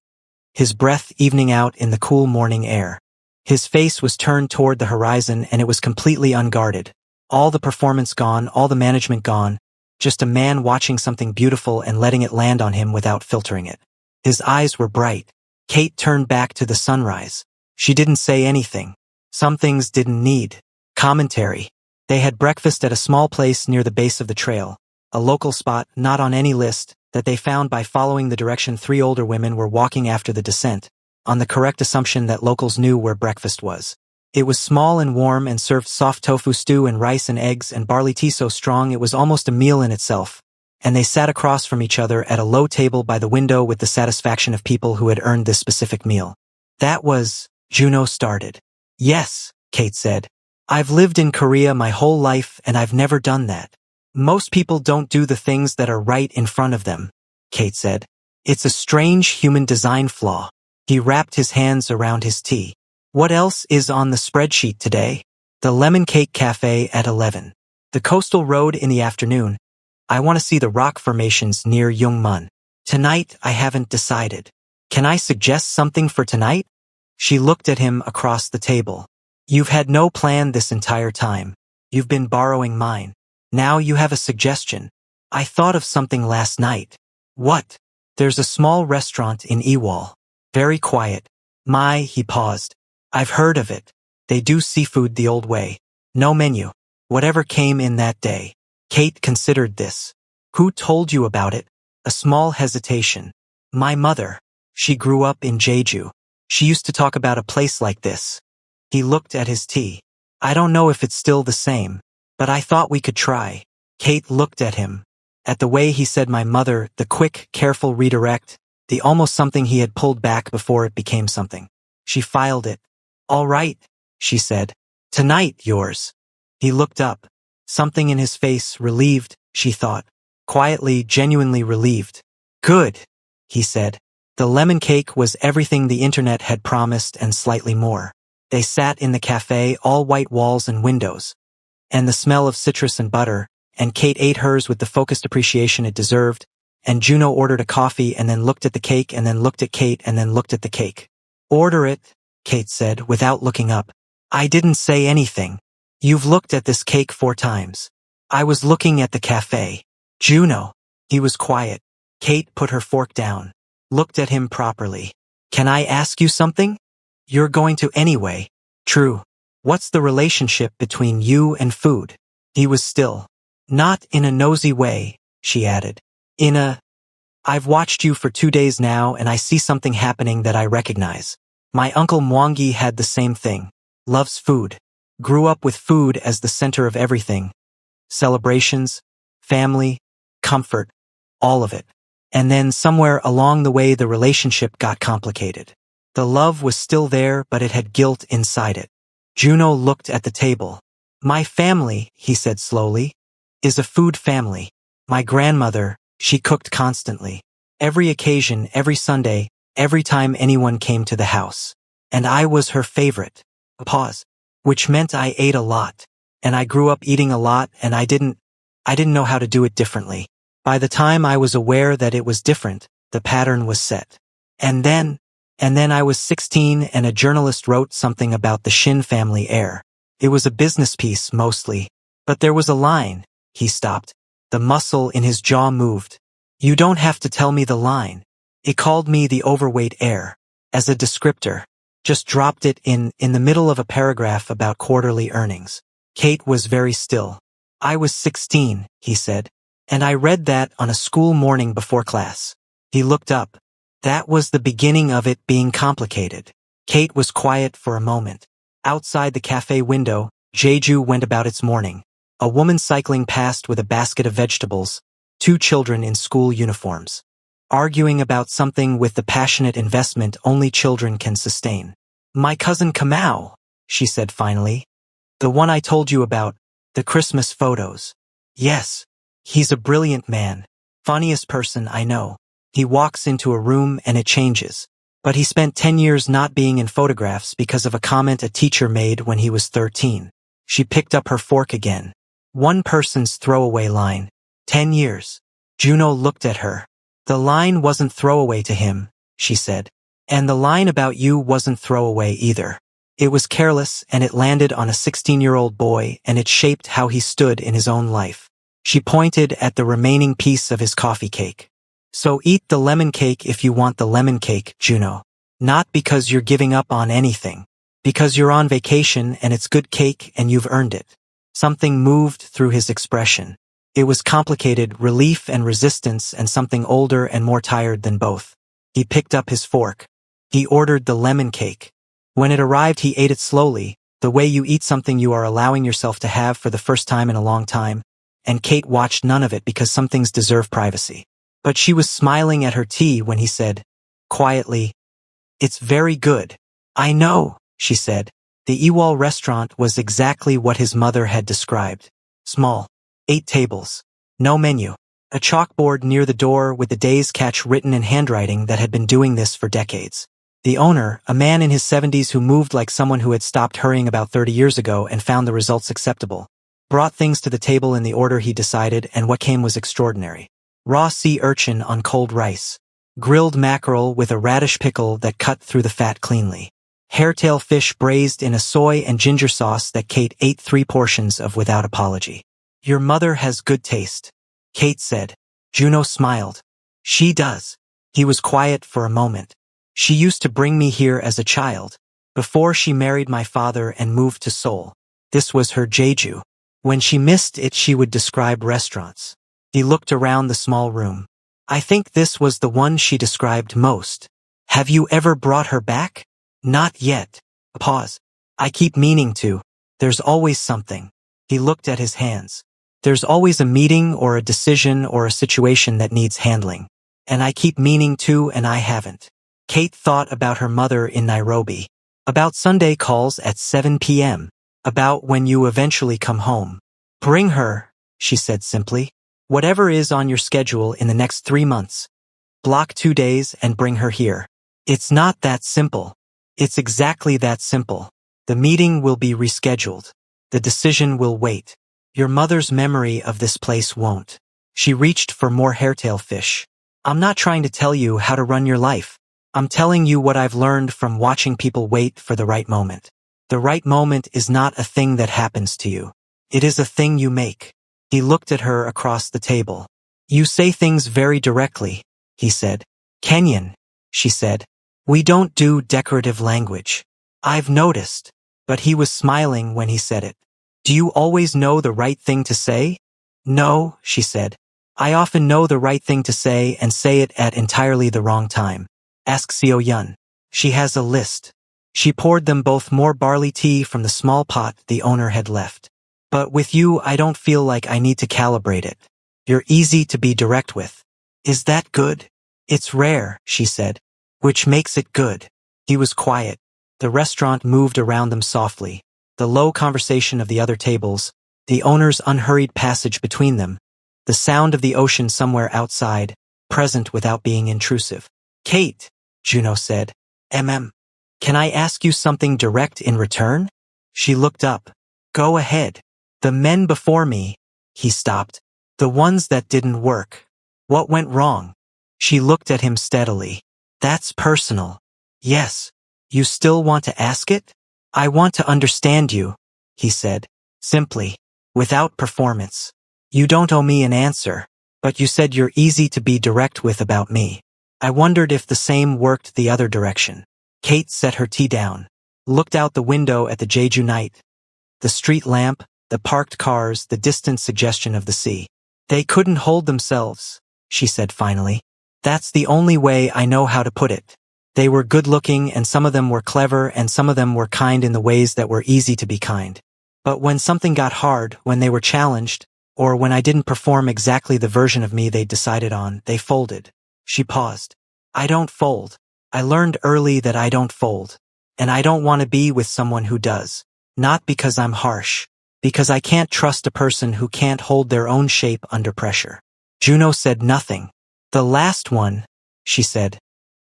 his breath evening out in the cool morning air. His face was turned toward the horizon and it was completely unguarded. All the performance gone, all the management gone, just a man watching something beautiful and letting it land on him without filtering it. His eyes were bright. Kate turned back to the sunrise. She didn't say anything. Some things didn't need commentary. They had breakfast at a small place near the base of the trail, a local spot not on any list, that they found by following the direction 3 older women were walking after the descent, on the correct assumption that locals knew where breakfast was. It was small and warm and served soft tofu stew and rice and eggs and barley tea so strong it was almost a meal in itself. And they sat across from each other at a low table by the window with the satisfaction of people who had earned this specific meal. That was, Juno started. Yes, Kate said. I've lived in Korea my whole life and I've never done that. Most people don't do the things that are right in front of them, Kate said. It's a strange human design flaw. He wrapped his hands around his tea. What else is on the spreadsheet today? The Lemon Cake Cafe at 11. The coastal road in the afternoon. I want to see the rock formations near Yungmun. Tonight I haven't decided. Can I suggest something for tonight? She looked at him across the table. You've had no plan this entire time. You've been borrowing mine. Now you have a suggestion. I thought of something last night. What? There's a small restaurant in Ewol. Very quiet. He paused. I've heard of it. They do seafood the old way. No menu. Whatever came in that day. Kate considered this. Who told you about it? A small hesitation. My mother. She grew up in Jeju. She used to talk about a place like this. He looked at his tea. I don't know if it's still the same, but I thought we could try. Kate looked at him. At the way he said my mother, the quick, careful redirect, the almost something he had pulled back before it became something. She filed it. All right, she said. Tonight, yours. He looked up. Something in his face, relieved, she thought. Quietly, genuinely relieved. Good, he said. The lemon cake was everything the internet had promised and slightly more. They sat in the cafe, all white walls and windows. And the smell of citrus and butter, and Kate ate hers with the focused appreciation it deserved, and Juno ordered a coffee and then looked at the cake and then looked at Kate and then looked at the cake. Order it, Kate said, without looking up. I didn't say anything. You've looked at this cake 4 times. I was looking at the cafe. Juno. He was quiet. Kate put her fork down. Looked at him properly. Can I ask you something? You're going to anyway. True. What's the relationship between you and food? He was still. Not in a nosy way, she added. I've watched you for 2 days now and I see something happening that I recognize. My uncle Mwangi had the same thing. Loves food. Grew up with food as the center of everything. celebrations, family, comfort, all of it. And then somewhere along the way the relationship got complicated. The love was still there, but it had guilt inside it. Juno looked at the table. My family, he said slowly, is a food family. My grandmother, she cooked constantly. Every occasion, every Sunday, every time anyone came to the house. And I was her favorite. A pause. Which meant I ate a lot. And I grew up eating a lot, and I didn't know how to do it differently. By the time I was aware that it was different, the pattern was set. And then I was 16 and a journalist wrote something about the Shin family heir. It was a business piece, mostly. But there was a line. He stopped. The muscle in his jaw moved. You don't have to tell me the line. It called me the overweight heir. As a descriptor. Just dropped it in the middle of a paragraph about quarterly earnings. Kate was very still. I was 16, he said. And I read that on a school morning before class. He looked up. That was the beginning of it being complicated. Kate was quiet for a moment. Outside the cafe window, Jeju went about its morning. A woman cycling past with a basket of vegetables, 2 children in school uniforms. Arguing about something with the passionate investment only children can sustain. My cousin Kamau, she said finally. The one I told you about, the Christmas photos. Yes. He's a brilliant man. Funniest person I know. He walks into a room and it changes. But he spent 10 years not being in photographs because of a comment a teacher made when he was 13. She picked up her fork again. One person's throwaway line. 10 years. Juno looked at her. The line wasn't throwaway to him, she said. And the line about you wasn't throwaway either. It was careless and it landed on a 16-year-old boy and it shaped how he stood in his own life. She pointed at the remaining piece of his coffee cake. So eat the lemon cake if you want the lemon cake, Juno. Not because you're giving up on anything. Because you're on vacation and it's good cake and you've earned it. Something moved through his expression. It was complicated, relief and resistance and something older and more tired than both. He picked up his fork. He ordered the lemon cake. When it arrived he ate it slowly, the way you eat something you are allowing yourself to have for the first time in a long time. And Kate watched none of it because some things deserve privacy. But she was smiling at her tea when he said, quietly, it's very good. I know, she said. The Ewall restaurant was exactly what his mother had described. Small. 8 tables. No menu. A chalkboard near the door with the day's catch written in handwriting that had been doing this for decades. The owner, a man in his 70s who moved like someone who had stopped hurrying about 30 years ago and found the results acceptable, brought things to the table in the order he decided, and what came was extraordinary. Raw sea urchin on cold rice. Grilled mackerel with a radish pickle that cut through the fat cleanly. Hairtail fish braised in a soy and ginger sauce that Kate ate 3 portions of without apology. Your mother has good taste, Kate said. Juno smiled. She does. He was quiet for a moment. She used to bring me here as a child, before she married my father and moved to Seoul. This was her Jeju. When she missed it she would describe restaurants. He looked around the small room. I think this was the one she described most. Have you ever brought her back? Not yet. A pause. I keep meaning to. There's always something. He looked at his hands. There's always a meeting or a decision or a situation that needs handling. And I keep meaning to, and I haven't. Kate thought about her mother in Nairobi. About Sunday calls at 7 p.m. About when you eventually come home. Bring her, she said simply. Whatever is on your schedule in the next 3 months. Block 2 days and bring her here. It's not that simple. It's exactly that simple. The meeting will be rescheduled. The decision will wait. Your mother's memory of this place won't. She reached for more hairtail fish. I'm not trying to tell you how to run your life. I'm telling you what I've learned from watching people wait for the right moment. The right moment is not a thing that happens to you. It is a thing you make. He looked at her across the table. You say things very directly, he said. Kenyan, she said. We don't do decorative language. I've noticed. But he was smiling when he said it. Do you always know the right thing to say? No, she said. I often know the right thing to say and say it at entirely the wrong time. Ask Seo Yun. She has a list. She poured them both more barley tea from the small pot the owner had left. But with you, I don't feel like I need to calibrate it. You're easy to be direct with. Is that good? It's rare, she said. Which makes it good. He was quiet. The restaurant moved around them softly. The low conversation of the other tables, the owner's unhurried passage between them, the sound of the ocean somewhere outside, present without being intrusive. Kate, Juno said. Can I ask you something direct in return? She looked up. Go ahead. The men before me. He stopped. The ones that didn't work. What went wrong? She looked at him steadily. That's personal. Yes. You still want to ask it? I want to understand you, he said, simply, without performance. You don't owe me an answer, but you said you're easy to be direct with about me. I wondered if the same worked the other direction. Kate set her tea down, looked out the window at the Jeju night. The street lamp, the parked cars, the distant suggestion of the sea. They couldn't hold themselves, she said finally. That's the only way I know how to put it. They were good-looking, and some of them were clever, and some of them were kind in the ways that were easy to be kind. But when something got hard, when they were challenged, or when I didn't perform exactly the version of me they'd decided on, they folded. She paused. I don't fold. I learned early that I don't fold. And I don't want to be with someone who does. Not because I'm harsh. Because I can't trust a person who can't hold their own shape under pressure. Juno said nothing. The last one, she said,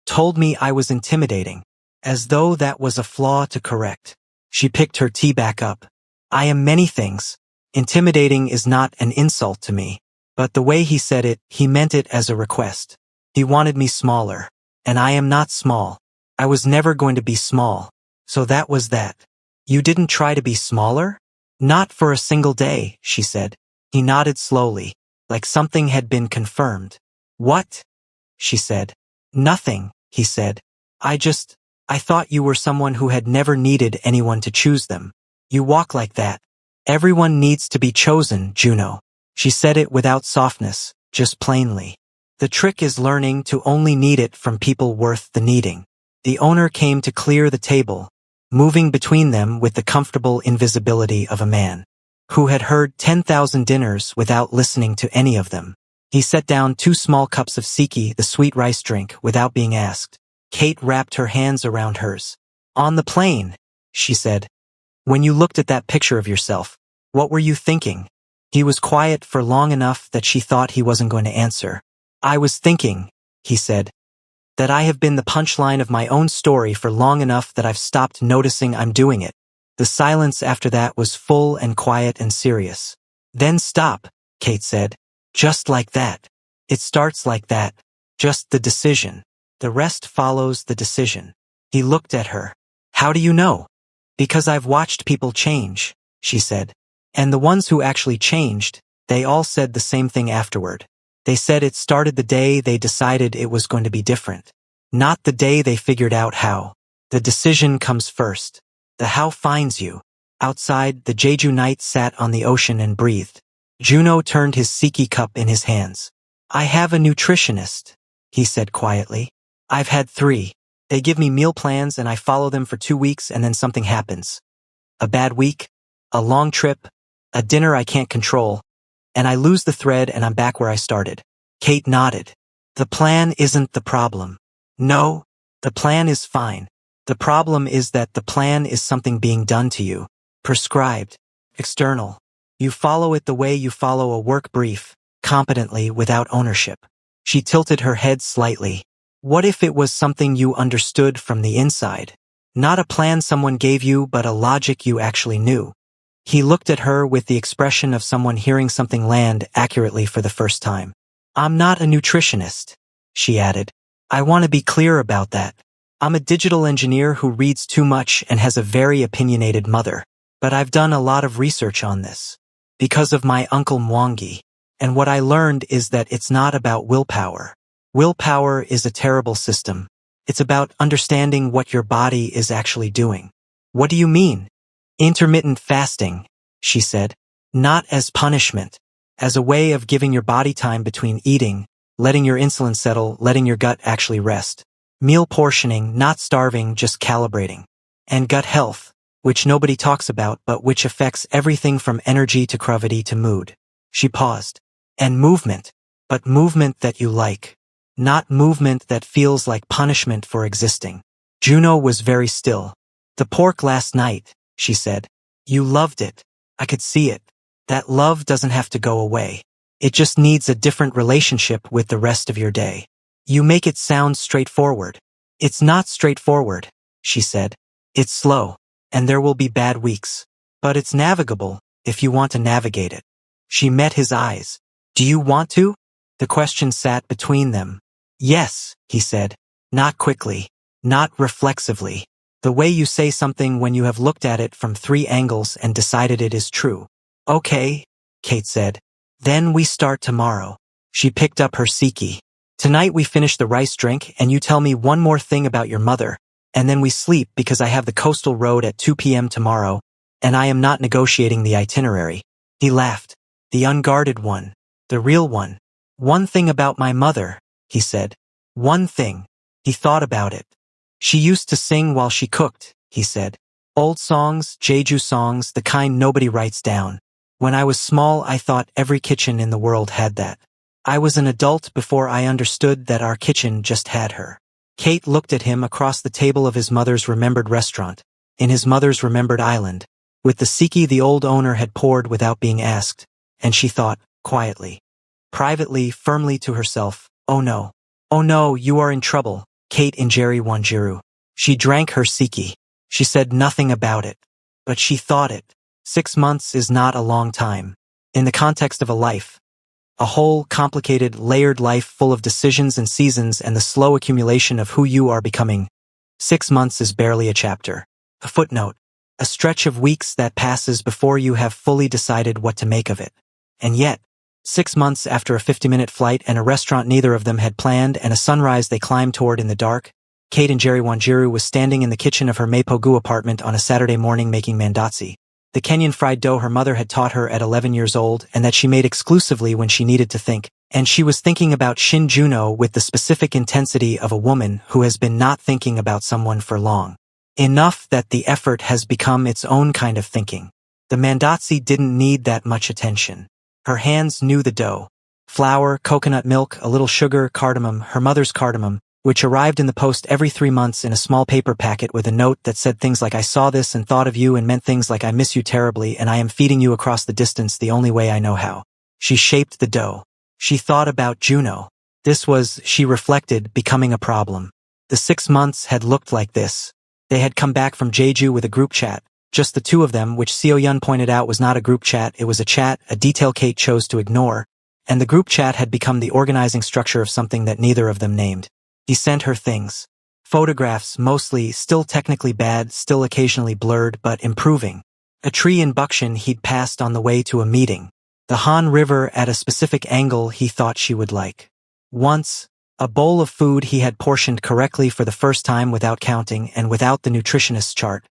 told me I was intimidating, as though that was a flaw to correct. She picked her tea back up. I am many things. Intimidating is not an insult to me. But the way he said it, he meant it as a request. He wanted me smaller. And I am not small. I was never going to be small. So that was that. You didn't try to be smaller? Not for a single day, she said. He nodded slowly, like something had been confirmed. What? She said. Nothing, he said. I thought you were someone who had never needed anyone to choose them. You walk like that. Everyone needs to be chosen, Juno. She said it without softness, just plainly. The trick is learning to only need it from people worth the needing. The owner came to clear the table, moving between them with the comfortable invisibility of a man who had heard 10,000 dinners without listening to any of them. He set down 2 small cups of siki, the sweet rice drink, without being asked. Kate wrapped her hands around hers. On the plane, she said. When you looked at that picture of yourself, what were you thinking? He was quiet for long enough that she thought he wasn't going to answer. I was thinking, he said, that I have been the punchline of my own story for long enough that I've stopped noticing I'm doing it. The silence after that was full and quiet and serious. Then stop, Kate said. Just like that. It starts like that. Just the decision. The rest follows the decision. He looked at her. How do you know? Because I've watched people change, she said. And the ones who actually changed, they all said the same thing afterward. They said it started the day they decided it was going to be different. Not the day they figured out how. The decision comes first. The how finds you. Outside, the Jeju knight sat on the ocean and breathed. Juno turned his siki cup in his hands. I have a nutritionist, he said quietly. I've had 3. They give me meal plans and I follow them for 2 weeks and then something happens. A bad week, a long trip, a dinner I can't control, and I lose the thread and I'm back where I started. Kate nodded. The plan isn't the problem. No, the plan is fine. The problem is that the plan is something being done to you. Prescribed. External. You follow it the way you follow a work brief, competently without ownership. She tilted her head slightly. What if it was something you understood from the inside? Not a plan someone gave you, but a logic you actually knew. He looked at her with the expression of someone hearing something land accurately for the first time. I'm not a nutritionist, she added. I want to be clear about that. I'm a digital engineer who reads too much and has a very opinionated mother. But I've done a lot of research on this. Because of my uncle Mwangi. And what I learned is that it's not about willpower. Willpower is a terrible system. It's about understanding what your body is actually doing. What do you mean? Intermittent fasting, she said. Not as punishment. As a way of giving your body time between eating, letting your insulin settle, letting your gut actually rest. Meal portioning, not starving, just calibrating. And gut health. which nobody talks about but which affects everything from energy to gravity to mood. She paused. And movement. But movement that you like. Not movement that feels like punishment for existing. Juno was very still. The pork last night, she said. You loved it. I could see it. That love doesn't have to go away. It just needs a different relationship with the rest of your day. You make it sound straightforward. It's not straightforward, she said. It's slow, and there will be bad weeks. But it's navigable, if you want to navigate it. She met his eyes. Do you want to? The question sat between them. Yes, he said. Not quickly. Not reflexively. The way you say something when you have looked at it from 3 angles and decided it is true. Okay, Kate said. Then we start tomorrow. She picked up her siki. Tonight we finish the rice drink and you tell me one more thing about your mother, and then we sleep because I have the coastal road at 2 p.m. tomorrow, and I am not negotiating the itinerary. He laughed. The unguarded one. The real one. One thing about my mother, he said. One thing. He thought about it. She used to sing while she cooked, he said. Old songs, Jeju songs, the kind nobody writes down. When I was small, I thought every kitchen in the world had that. I was an adult before I understood that our kitchen just had her. Kate looked at him across the table of his mother's remembered restaurant, in his mother's remembered island, with the siki the old owner had poured without being asked, and she thought, quietly, privately, firmly to herself, oh no, you are in trouble, Kate Injeri Wanjiru. She drank her siki. She said nothing about it. But she thought it. 6 months is not a long time. In the context of a life. A whole, complicated, layered life full of decisions and seasons and the slow accumulation of who you are becoming. 6 months is barely a chapter. A footnote. A stretch of weeks that passes before you have fully decided what to make of it. And yet, 6 months after a 50-minute flight and a restaurant neither of them had planned and a sunrise they climbed toward in the dark, Kate Injeri Wanjiru was standing in the kitchen of her Mapogu apartment on a Saturday morning making mandatsi, the Kenyan fried dough her mother had taught her at 11 years old and that she made exclusively when she needed to think, and she was thinking about Shin Juno with the specific intensity of a woman who has been not thinking about someone for long. Enough that the effort has become its own kind of thinking. The mandatsi didn't need that much attention. Her hands knew the dough. Flour, coconut milk, a little sugar, cardamom, her mother's cardamom, which arrived in the post every 3 months in a small paper packet with a note that said things like I saw this and thought of you and meant things like I miss you terribly and I am feeding you across the distance the only way I know how. She shaped the dough. She thought about Juno. This was, she reflected, becoming a problem. The 6 months had looked like this. They had come back from Jeju with a group chat, just the 2 of them, which Seo Yun pointed out was not a group chat, it was a chat, a detail Kate chose to ignore, and the group chat had become the organizing structure of something that neither of them named. He sent her things. Photographs, mostly, still technically bad, still occasionally blurred, but improving. A tree in Buckshin he'd passed on the way to a meeting. The Han River at a specific angle he thought she would like. Once, a bowl of food he had portioned correctly for the first time without counting and without the nutritionist's chart.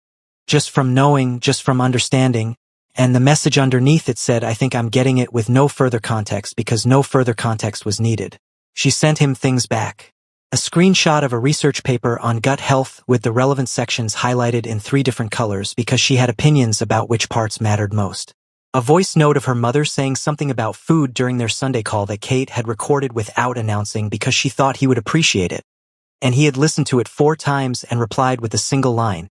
Just from knowing, just from understanding, and the message underneath it said I think I'm getting it with no further context because no further context was needed. She sent him things back. A screenshot of a research paper on gut health with the relevant sections highlighted in 3 different colors because she had opinions about which parts mattered most. A voice note of her mother saying something about food during their Sunday call that Kate had recorded without announcing because she thought he would appreciate it. And he had listened to it 4 times and replied with a single line.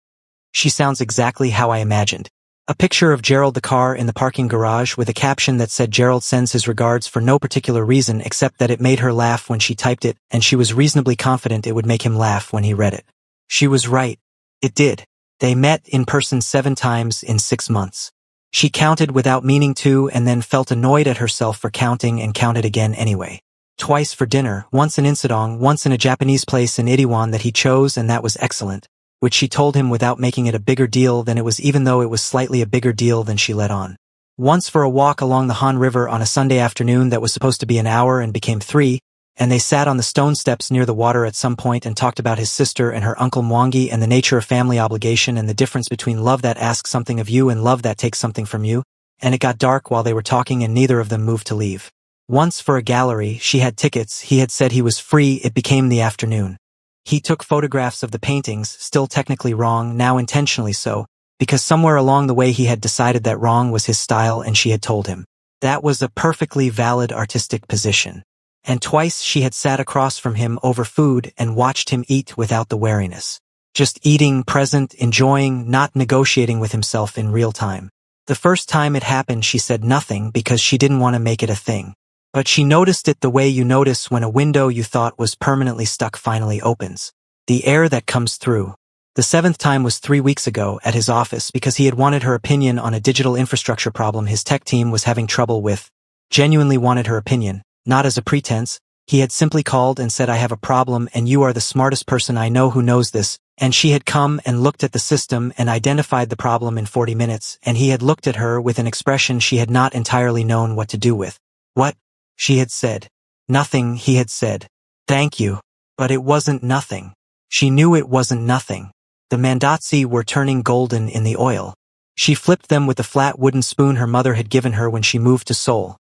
She sounds exactly how I imagined. A picture of Gerald the car in the parking garage with a caption that said Gerald sends his regards for no particular reason except that it made her laugh when she typed it and she was reasonably confident it would make him laugh when he read it. She was right. It did. They met in person 7 times in 6 months. She counted without meaning to and then felt annoyed at herself for counting and counted again anyway. Twice for dinner, once in Insadong, once in a Japanese place in Itaewon that he chose and that was excellent, which she told him without making it a bigger deal than it was even though it was slightly a bigger deal than she let on. Once for a walk along the Han River on a Sunday afternoon that was supposed to be an hour and became 3, and they sat on the stone steps near the water at some point and talked about his sister and her uncle Mwangi and the nature of family obligation and the difference between love that asks something of you and love that takes something from you, and it got dark while they were talking and neither of them moved to leave. Once for a gallery, she had tickets, he had said he was free, it became the afternoon. He took photographs of the paintings, still technically wrong, now intentionally so, because somewhere along the way he had decided that wrong was his style and she had told him. That was a perfectly valid artistic position. And twice she had sat across from him over food and watched him eat without the wariness. Just eating, present, enjoying, not negotiating with himself in real time. The first time it happened she said nothing because she didn't want to make it a thing. But she noticed it the way you notice when a window you thought was permanently stuck finally opens. The air that comes through. The seventh time was 3 weeks ago at his office because he had wanted her opinion on a digital infrastructure problem his tech team was having trouble with. Genuinely wanted her opinion, not as a pretense. He had simply called and said, "I have a problem and you are the smartest person I know who knows this," and she had come and looked at the system and identified the problem in 40 minutes, and he had looked at her with an expression she had not entirely known what to do with. "What?" she had said. "Nothing," he had said. "Thank you." But it wasn't nothing. She knew it wasn't nothing. The mandazzi were turning golden in the oil. She flipped them with the flat wooden spoon her mother had given her when she moved to Seoul.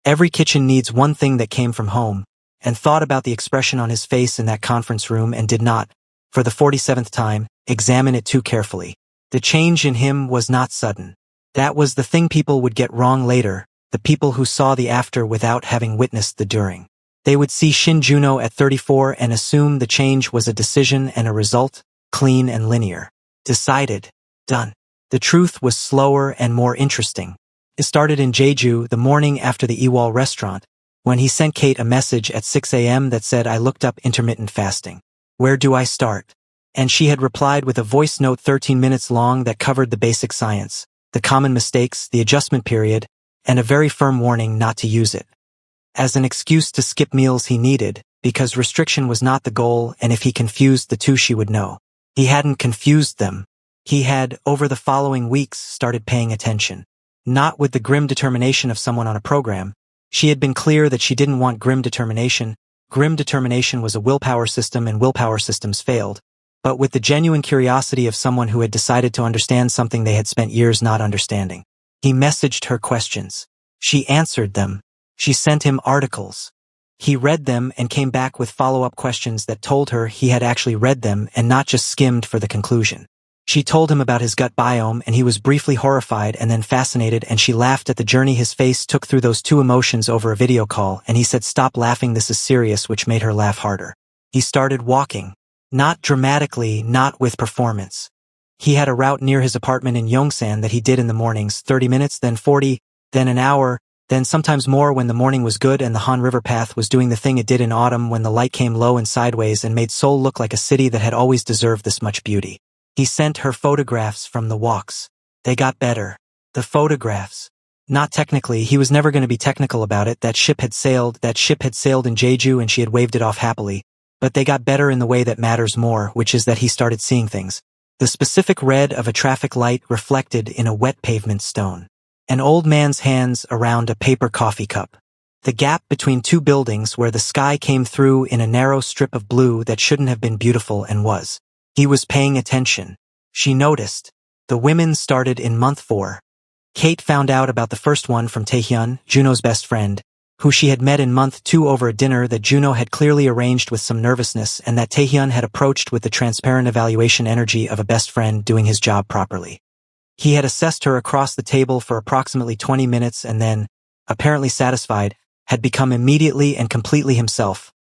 Every kitchen needs one thing that came from home, and thought about the expression on his face in that conference room and did not, for the 47th time, examine it too carefully. The change in him was not sudden. That was the thing people would get wrong later, the people who saw the after without having witnessed the during. They would see Shin Juno at 34 and assume the change was a decision and a result, clean and linear. Decided. Done. The truth was slower and more interesting. It started in Jeju the morning after the Ewol restaurant, when he sent Kate a message at 6 a.m. that said, "I looked up intermittent fasting. Where do I start?" And she had replied with a voice note 13 minutes long that covered the basic science, the common mistakes, the adjustment period, and a very firm warning not to use it as an excuse to skip meals he needed, because restriction was not the goal, and if he confused the two she would know. He hadn't confused them. He had, over the following weeks, started paying attention. Not with the grim determination of someone on a program. She had been clear that she didn't want grim determination. Grim determination was a willpower system and willpower systems failed. But with the genuine curiosity of someone who had decided to understand something they had spent years not understanding. He messaged her questions. She answered them. She sent him articles. He read them and came back with follow-up questions that told her he had actually read them and not just skimmed for the conclusion. She told him about his gut biome and he was briefly horrified and then fascinated, and she laughed at the journey his face took through those two emotions over a video call, and he said, "Stop laughing, this is serious," which made her laugh harder. He started walking. Not dramatically, not with performance. He had a route near his apartment in Yongsan that he did in the mornings, 30 minutes, then 40, then an hour, then sometimes more when the morning was good and the Han River path was doing the thing it did in autumn when the light came low and sideways and made Seoul look like a city that had always deserved this much beauty. He sent her photographs from the walks. They got better. The photographs. Not technically, he was never going to be technical about it, that ship had sailed in Jeju and she had waved it off happily. But they got better in the way that matters more, which is that he started seeing things. The specific red of a traffic light reflected in a wet pavement stone. An old man's hands around a paper coffee cup. The gap between two buildings where the sky came through in a narrow strip of blue that shouldn't have been beautiful and was. He was paying attention. She noticed. The women started in month 4. Kate found out about the first one from Taehyun, Juno's best friend, who she had met in month 2 over a dinner that Juno had clearly arranged with some nervousness and that Taehyun had approached with the transparent evaluation energy of a best friend doing his job properly. He had assessed her across the table for approximately 20 minutes and then, apparently satisfied, had become immediately and completely himself.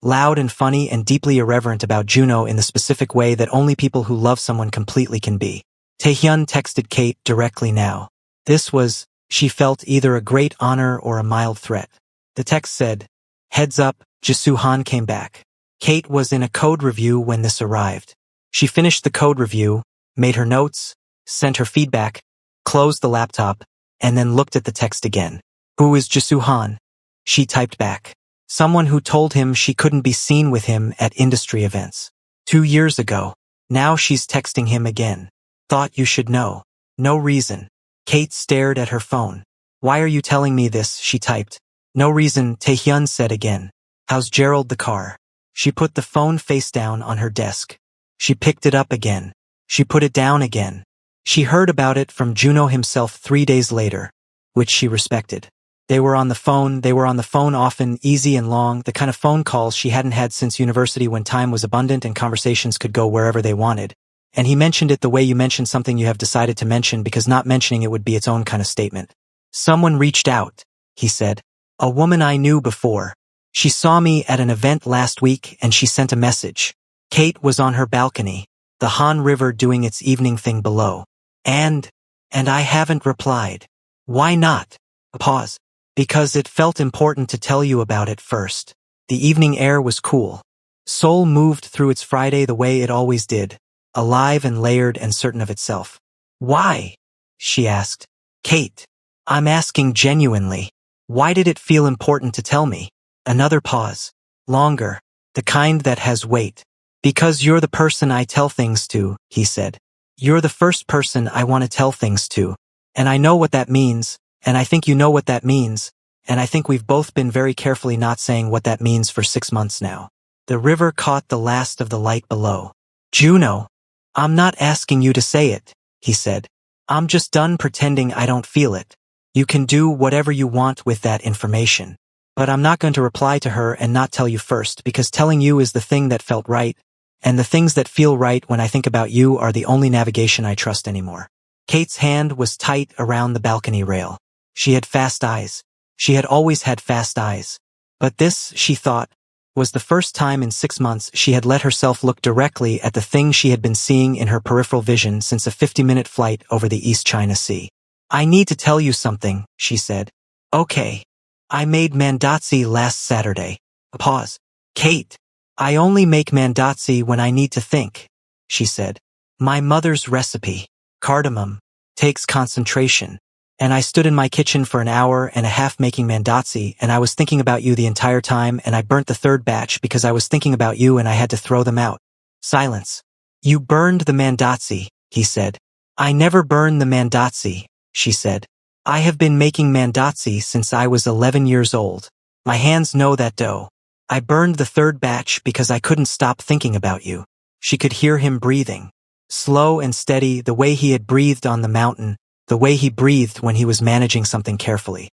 Loud and funny and deeply irreverent about Juno in the specific way that only people who love someone completely can be. Taehyun texted Kate directly now. This was, she felt, either a great honor or a mild threat. The text said, "Heads up, Jisoo Han came back." Kate was in a code review when this arrived. She finished the code review, made her notes, sent her feedback, closed the laptop, and then looked at the text again. "Who is Jisoo Han?" She typed back. Someone who told him she couldn't be seen with him at industry events. 2 years ago. Now she's texting him again. "Thought you should know." No reason. Kate stared at her phone. "Why are you telling me this?" she typed. "No reason," Taehyun said again. "How's Gerald the car?" She put the phone face down on her desk. She picked it up again. She put it down again. She heard about it from Juno himself 3 days later, which she respected. They were on the phone often, easy and long, the kind of phone calls she hadn't had since university when time was abundant and conversations could go wherever they wanted. And he mentioned it the way you mention something you have decided to mention because not mentioning it would be its own kind of statement. Someone reached out, he said. A woman I knew before. She saw me at an event last week and she sent a message. Kate was on her balcony, the Han River doing its evening thing below. And I haven't replied. Why not? A pause. Because it felt important to tell you about it first. The evening air was cool. Seoul moved through its Friday the way it always did, alive and layered and certain of itself. Why? She asked. Kate. I'm asking genuinely. Why did it feel important to tell me? Another pause. Longer. The kind that has weight. Because you're the person I tell things to, he said. You're the first person I want to tell things to. And I know what that means, and I think you know what that means, and I think we've both been very carefully not saying what that means for 6 months now. The river caught the last of the light below. Juno. I'm not asking you to say it, he said. I'm just done pretending I don't feel it. You can do whatever you want with that information. But I'm not going to reply to her and not tell you first because telling you is the thing that felt right, and the things that feel right when I think about you are the only navigation I trust anymore. Kate's hand was tight around the balcony rail. She had fast eyes. She had always had fast eyes. But this, she thought, was the first time in 6 months she had let herself look directly at the thing she had been seeing in her peripheral vision since a 50-minute flight over the East China Sea. I need to tell you something, she said. Okay. I made mandatsi last Saturday. A pause. Kate. I only make mandatsi when I need to think, she said. My mother's recipe, cardamom, takes concentration. And I stood in my kitchen for an hour and a half making mandatsi, and I was thinking about you the entire time, and I burnt the third batch because I was thinking about you and I had to throw them out. Silence. You burned the mandatsi, he said. I never burn the mandatsi, she said. I have been making mandatsi since I was 11 years old. My hands know that dough. I burned the third batch because I couldn't stop thinking about you. She could hear him breathing. Slow and steady, the way he had breathed on the mountain, the way he breathed when he was managing something carefully.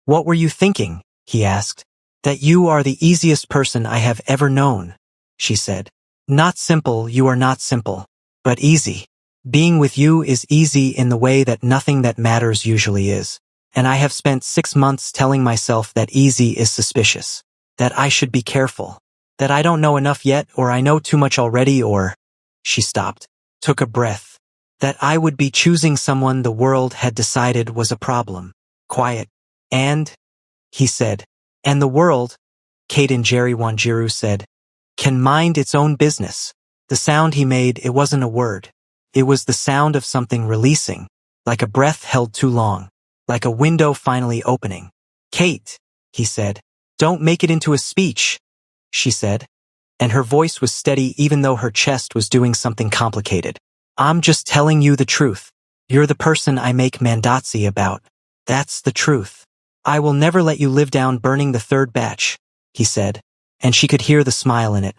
What were you thinking? He asked. That you are the easiest person I have ever known, she said. Not simple, you are not simple, but easy. Being with you is easy in the way that nothing that matters usually is. And I have spent 6 months telling myself that easy is suspicious. That I should be careful. That I don't know enough yet, or I know too much already, or... She stopped, took a breath. That I would be choosing someone the world had decided was a problem. Quiet. And, he said, and the world, Kate and Jerry Wanjiru said, can mind its own business. The sound he made, it wasn't a word. It was the sound of something releasing, like a breath held too long, like a window finally opening. Kate, he said, don't make it into a speech, she said. And her voice was steady even though her chest was doing something complicated. I'm just telling you the truth. You're the person I make mandatsi about. That's the truth. I will never let you live down burning the third batch, he said, and she could hear the smile in it.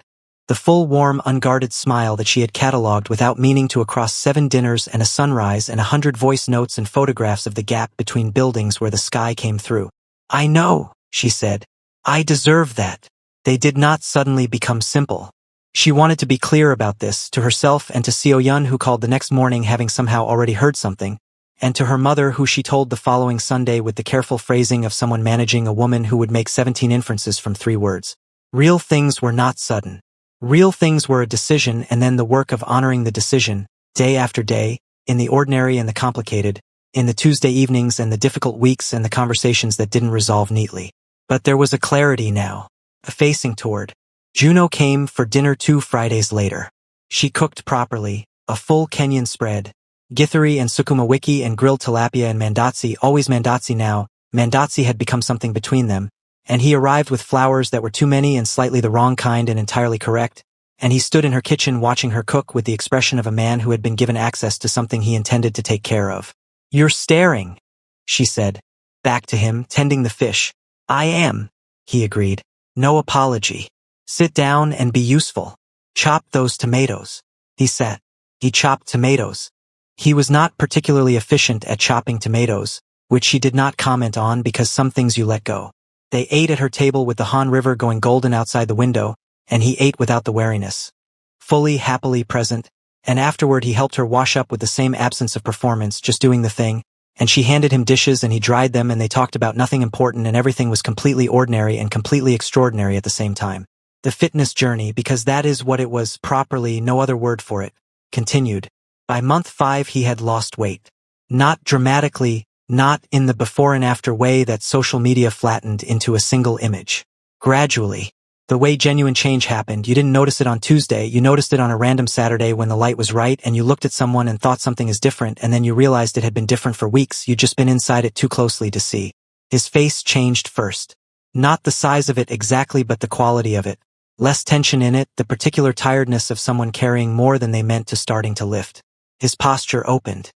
The full, warm, unguarded smile that she had catalogued without meaning to across 7 dinners and a sunrise and 100 voice notes and photographs of the gap between buildings where the sky came through. I know, she said. I deserve that. They did not suddenly become simple. She wanted to be clear about this, to herself and to Seo Yun, who called the next morning having somehow already heard something, and to her mother, who she told the following Sunday with the careful phrasing of someone managing a woman who would make 17 inferences from 3 words. Real things were not sudden. Real things were a decision and then the work of honoring the decision, day after day, in the ordinary and the complicated, in the Tuesday evenings and the difficult weeks and the conversations that didn't resolve neatly. But there was a clarity now, a facing toward. Juno came for dinner 2 Fridays later. She cooked properly, a full Kenyan spread, githeri and sukuma wiki and grilled tilapia and mandatsi, always mandatsi now. Mandatsi had become something between them, and he arrived with flowers that were too many and slightly the wrong kind and entirely correct, and he stood in her kitchen watching her cook with the expression of a man who had been given access to something he intended to take care of. You're staring, she said, back to him, tending the fish. I am, he agreed. No apology. Sit down and be useful. Chop those tomatoes. He sat. He chopped tomatoes. He was not particularly efficient at chopping tomatoes, which she did not comment on because some things you let go. They ate at her table with the Han River going golden outside the window, and he ate without the wariness. Fully, happily present, and afterward he helped her wash up with the same absence of performance, just doing the thing, and she handed him dishes and he dried them and they talked about nothing important and everything was completely ordinary and completely extraordinary at the same time. The fitness journey, because that is what it was, properly, no other word for it, continued. By month 5 he had lost weight. Not dramatically, not in the before and after way that social media flattened into a single image. Gradually. The way genuine change happened, you didn't notice it on Tuesday, you noticed it on a random Saturday when the light was right and you looked at someone and thought something is different and then you realized it had been different for weeks, you'd just been inside it too closely to see. His face changed first. Not the size of it exactly but the quality of it. Less tension in it, the particular tiredness of someone carrying more than they meant to starting to lift. His posture opened.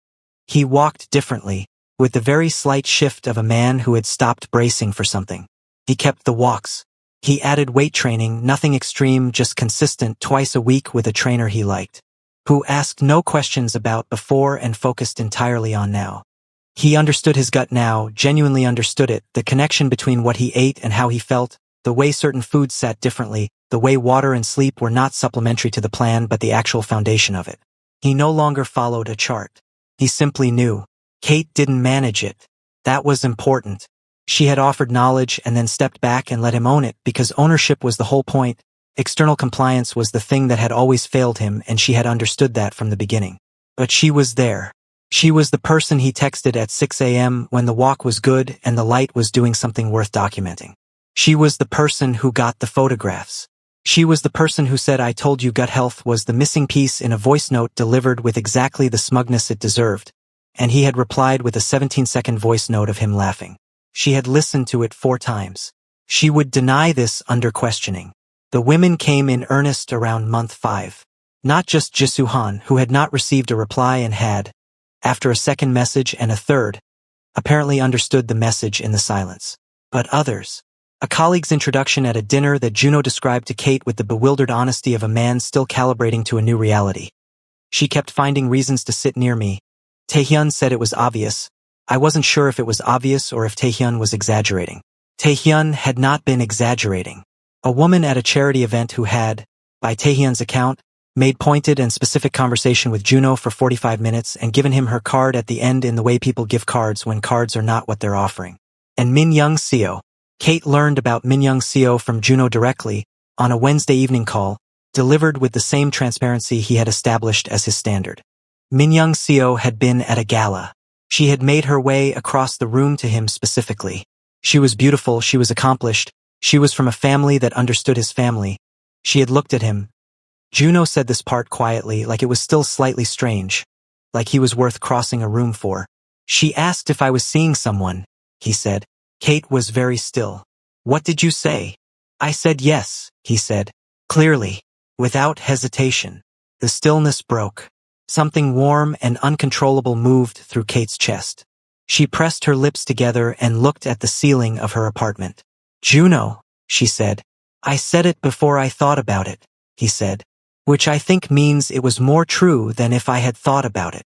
He walked differently, with the very slight shift of a man who had stopped bracing for something. He kept the walks. He added weight training, nothing extreme, just consistent, twice a week with a trainer he liked, who asked no questions about before and focused entirely on now. He understood his gut now, genuinely understood it, the connection between what he ate and how he felt, the way certain foods sat differently, the way water and sleep were not supplementary to the plan but the actual foundation of it. He no longer followed a chart. He simply knew. Kate didn't manage it. That was important. She had offered knowledge and then stepped back and let him own it because ownership was the whole point. External compliance was the thing that had always failed him and she had understood that from the beginning. But she was there. She was the person he texted at 6 a.m. when the walk was good and the light was doing something worth documenting. She was the person who got the photographs. She was the person who said I told you gut health was the missing piece in a voice note delivered with exactly the smugness it deserved. And he had replied with a 17-second voice note of him laughing. She had listened to it 4 times. She would deny this under questioning. The women came in earnest around month 5. Not just Jisuhan, who had not received a reply and had, after a second message and a third, apparently understood the message in the silence. But others. A colleague's introduction at a dinner that Juno described to Kate with the bewildered honesty of a man still calibrating to a new reality. She kept finding reasons to sit near me. Taehyun said it was obvious. I wasn't sure if it was obvious or if Taehyun was exaggerating. Taehyun had not been exaggerating. A woman at a charity event who had, by Taehyun's account, made pointed and specific conversation with Juno for 45 minutes and given him her card at the end in the way people give cards when cards are not what they're offering. And Min Young Seo. Kate learned about Min Young Seo from Juno directly, on a Wednesday evening call, delivered with the same transparency he had established as his standard. Min Young Seo had been at a gala. She had made her way across the room to him specifically. She was beautiful, she was accomplished, she was from a family that understood his family. She had looked at him. Juno said this part quietly, like it was still slightly strange, like he was worth crossing a room for. She asked if I was seeing someone, he said. Kate was very still. What did you say? I said yes, he said, clearly, without hesitation. The stillness broke. Something warm and uncontrollable moved through Kate's chest. She pressed her lips together and looked at the ceiling of her apartment. Juno, she said. I said it before I thought about it, he said, which I think means it was more true than if I had thought about it.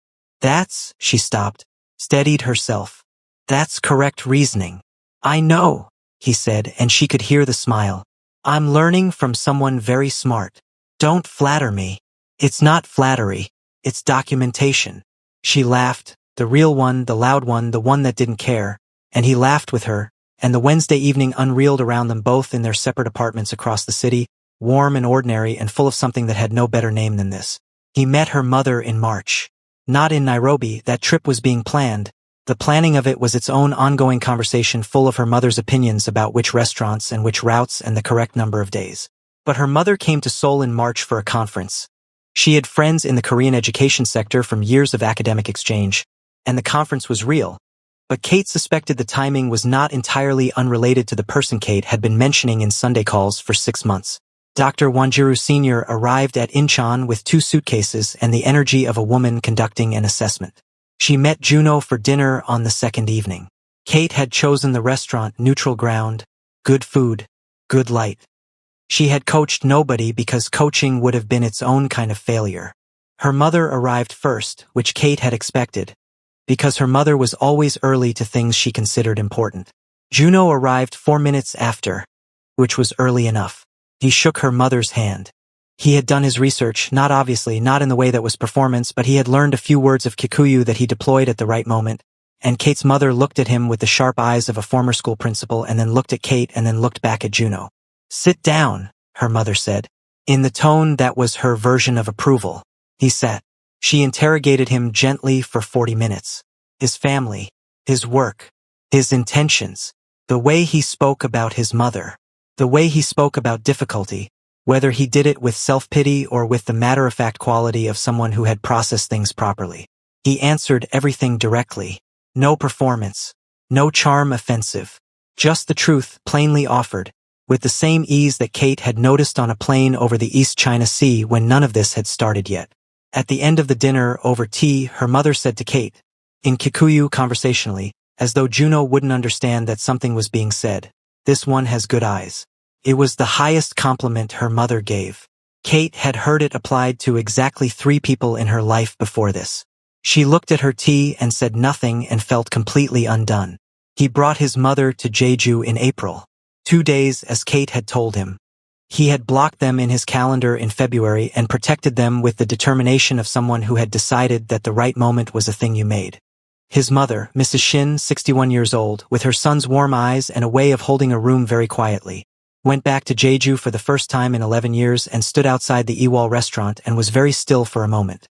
That's, she stopped, steadied herself. That's correct reasoning. I know, he said, and she could hear the smile. I'm learning from someone very smart. Don't flatter me. It's not flattery. It's documentation. She laughed, the real one, the loud one, the one that didn't care, and he laughed with her, and the Wednesday evening unreeled around them both in their separate apartments across the city, warm and ordinary and full of something that had no better name than this. He met her mother in March. Not in Nairobi, that trip was being planned. The planning of it was its own ongoing conversation full of her mother's opinions about which restaurants and which routes and the correct number of days. But her mother came to Seoul in March for a conference. She had friends in the Korean education sector from years of academic exchange, and the conference was real. But Kate suspected the timing was not entirely unrelated to the person Kate had been mentioning in Sunday calls for 6 months. Dr. Wanjiru Sr. arrived at Incheon with 2 suitcases and the energy of a woman conducting an assessment. She met Juno for dinner on the second evening. Kate had chosen the restaurant neutral ground, good food, good light. She had coached nobody because coaching would have been its own kind of failure. Her mother arrived first, which Kate had expected, because her mother was always early to things she considered important. Juno arrived 4 minutes after, which was early enough. He shook her mother's hand. He had done his research, not obviously, not in the way that was performance, but he had learned a few words of Kikuyu that he deployed at the right moment, and Kate's mother looked at him with the sharp eyes of a former school principal and then looked at Kate and then looked back at Juno. "Sit down," her mother said, in the tone that was her version of approval. He sat. She interrogated him gently for 40 minutes. His family, his work, his intentions, the way he spoke about his mother, the way he spoke about difficulty, whether he did it with self-pity or with the matter-of-fact quality of someone who had processed things properly. He answered everything directly. No performance, no charm offensive, just the truth plainly offered, with the same ease that Kate had noticed on a plane over the East China Sea when none of this had started yet. At the end of the dinner over tea, her mother said to Kate, in Kikuyu conversationally, as though Juno wouldn't understand that something was being said, "This one has good eyes." It was the highest compliment her mother gave. Kate had heard it applied to exactly 3 people in her life before this. She looked at her tea and said nothing and felt completely undone. He brought his mother to Jeju in April. 2 days, as Kate had told him. He had blocked them in his calendar in February and protected them with the determination of someone who had decided that the right moment was a thing you made. His mother, Mrs. Shin, 61 years old, with her son's warm eyes and a way of holding a room very quietly, went back to Jeju for the first time in 11 years and stood outside the Ewall restaurant and was very still for a moment.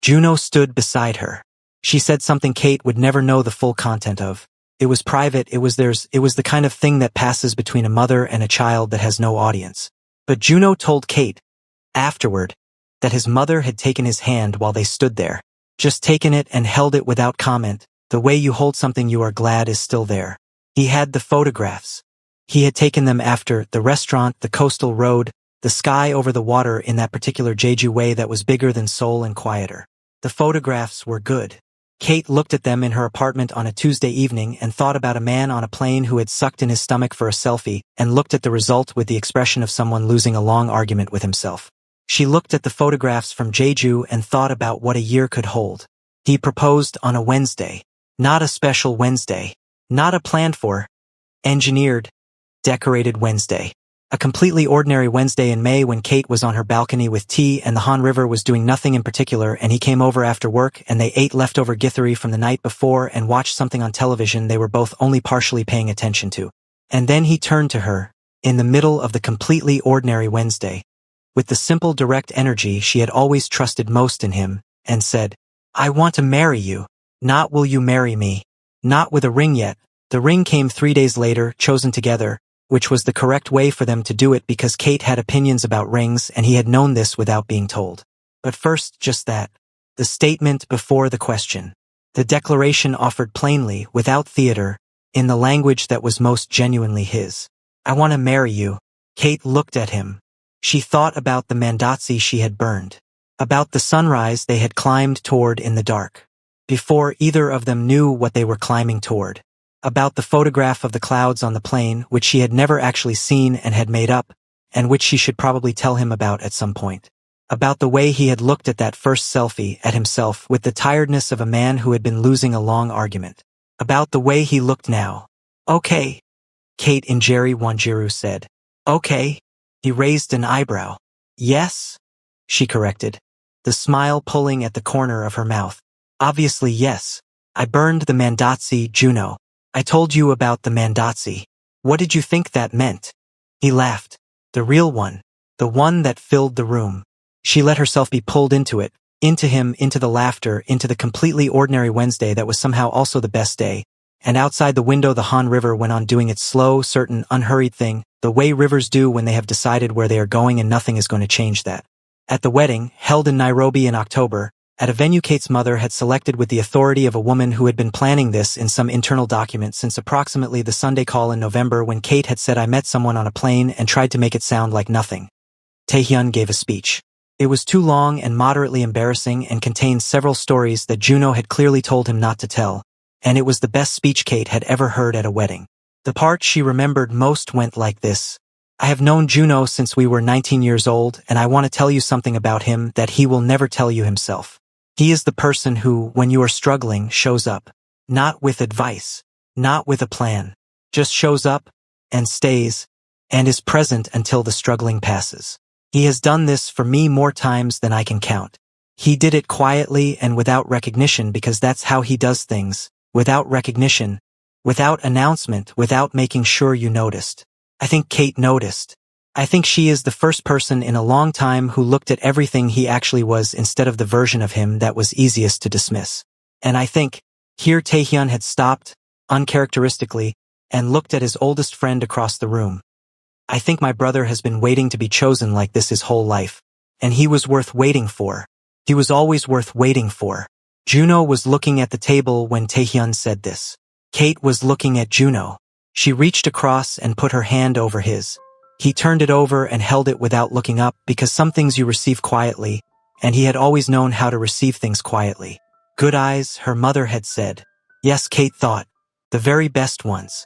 Juno stood beside her. She said something Kate would never know the full content of. It was private, it was the kind of thing that passes between a mother and a child that has no audience. But Juno told Kate, afterward, that his mother had taken his hand while they stood there. Just taken it and held it without comment, the way you hold something you are glad is still there. He had the photographs. He had taken them after the restaurant, the coastal road, the sky over the water in that particular Jeju way that was bigger than Seoul and quieter. The photographs were good. Kate looked at them in her apartment on a Tuesday evening and thought about a man on a plane who had sucked in his stomach for a selfie and looked at the result with the expression of someone losing a long argument with himself. She looked at the photographs from Jeju and thought about what a year could hold. He proposed on a Wednesday. Not a special Wednesday. Not a planned for, engineered, decorated Wednesday. A completely ordinary Wednesday in May when Kate was on her balcony with tea and the Han River was doing nothing in particular and he came over after work and they ate leftover githeri from the night before and watched something on television they were both only partially paying attention to. And then he turned to her, in the middle of the completely ordinary Wednesday, with the simple direct energy she had always trusted most in him, and said, "I want to marry you. Not will you marry me. Not with a ring yet." The ring came 3 days later, chosen together, which was the correct way for them to do it because Kate had opinions about rings and he had known this without being told. But first, just that. The statement before the question. The declaration offered plainly, without theater, in the language that was most genuinely his. "I want to marry you." Kate looked at him. She thought about the mandatsi she had burned. About the sunrise they had climbed toward in the dark. Before either of them knew what they were climbing toward. About the photograph of the clouds on the plane, which she had never actually seen and had made up, and which she should probably tell him about at some point. About the way he had looked at that first selfie at himself with the tiredness of a man who had been losing a long argument. About the way he looked now. "Okay," Kate in Jerry Wanjiru said. "Okay." He raised an eyebrow. "Yes?" she corrected, the smile pulling at the corner of her mouth. "Obviously yes. I burned the mandatsi, Juno. I told you about the mandatsi. What did you think that meant?" He laughed. "The real one. The one that filled the room." She let herself be pulled into it, into him, into the laughter, into the completely ordinary Wednesday that was somehow also the best day. And outside the window the Han River went on doing its slow, certain, unhurried thing, the way rivers do when they have decided where they are going and nothing is going to change that. At the wedding, held in Nairobi in October, at a venue Kate's mother had selected with the authority of a woman who had been planning this in some internal document since approximately the Sunday call in November when Kate had said, "I met someone on a plane," and tried to make it sound like nothing. Taehyun gave a speech. It was too long and moderately embarrassing and contained several stories that Juno had clearly told him not to tell, and it was the best speech Kate had ever heard at a wedding. The part she remembered most went like this. "I have known Juno since we were 19 years old, and I want to tell you something about him that he will never tell you himself. He is the person who, when you are struggling, shows up. Not with advice. Not with a plan. Just shows up, and stays, and is present until the struggling passes. He has done this for me more times than I can count. He did it quietly and without recognition because that's how he does things, without recognition, without announcement, without making sure you noticed. I think Kate noticed. I think she is the first person in a long time who looked at everything he actually was instead of the version of him that was easiest to dismiss. And I think, here Taehyun had stopped, uncharacteristically, and looked at his oldest friend across the room. I think my brother has been waiting to be chosen like this his whole life. And he was worth waiting for. He was always worth waiting for. Juno was looking at the table when Taehyun said this. Kate was looking at Juno. She reached across and put her hand over his. He turned it over and held it without looking up because some things you receive quietly, and he had always known how to receive things quietly. Good eyes, her mother had said. Yes, Kate thought. The very best ones.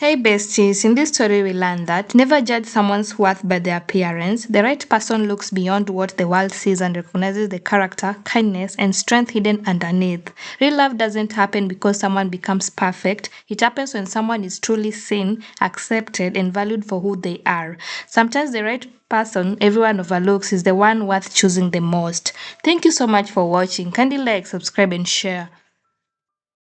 Hey besties, in this story we learned that never judge someone's worth by their appearance. The right person looks beyond what the world sees and recognizes the character, kindness, and strength hidden underneath. Real love doesn't happen because someone becomes perfect. It happens when someone is truly seen, accepted, and valued for who they are. Sometimes the right person everyone overlooks is the one worth choosing the most. Thank you so much for watching. Kindly like, subscribe, and share.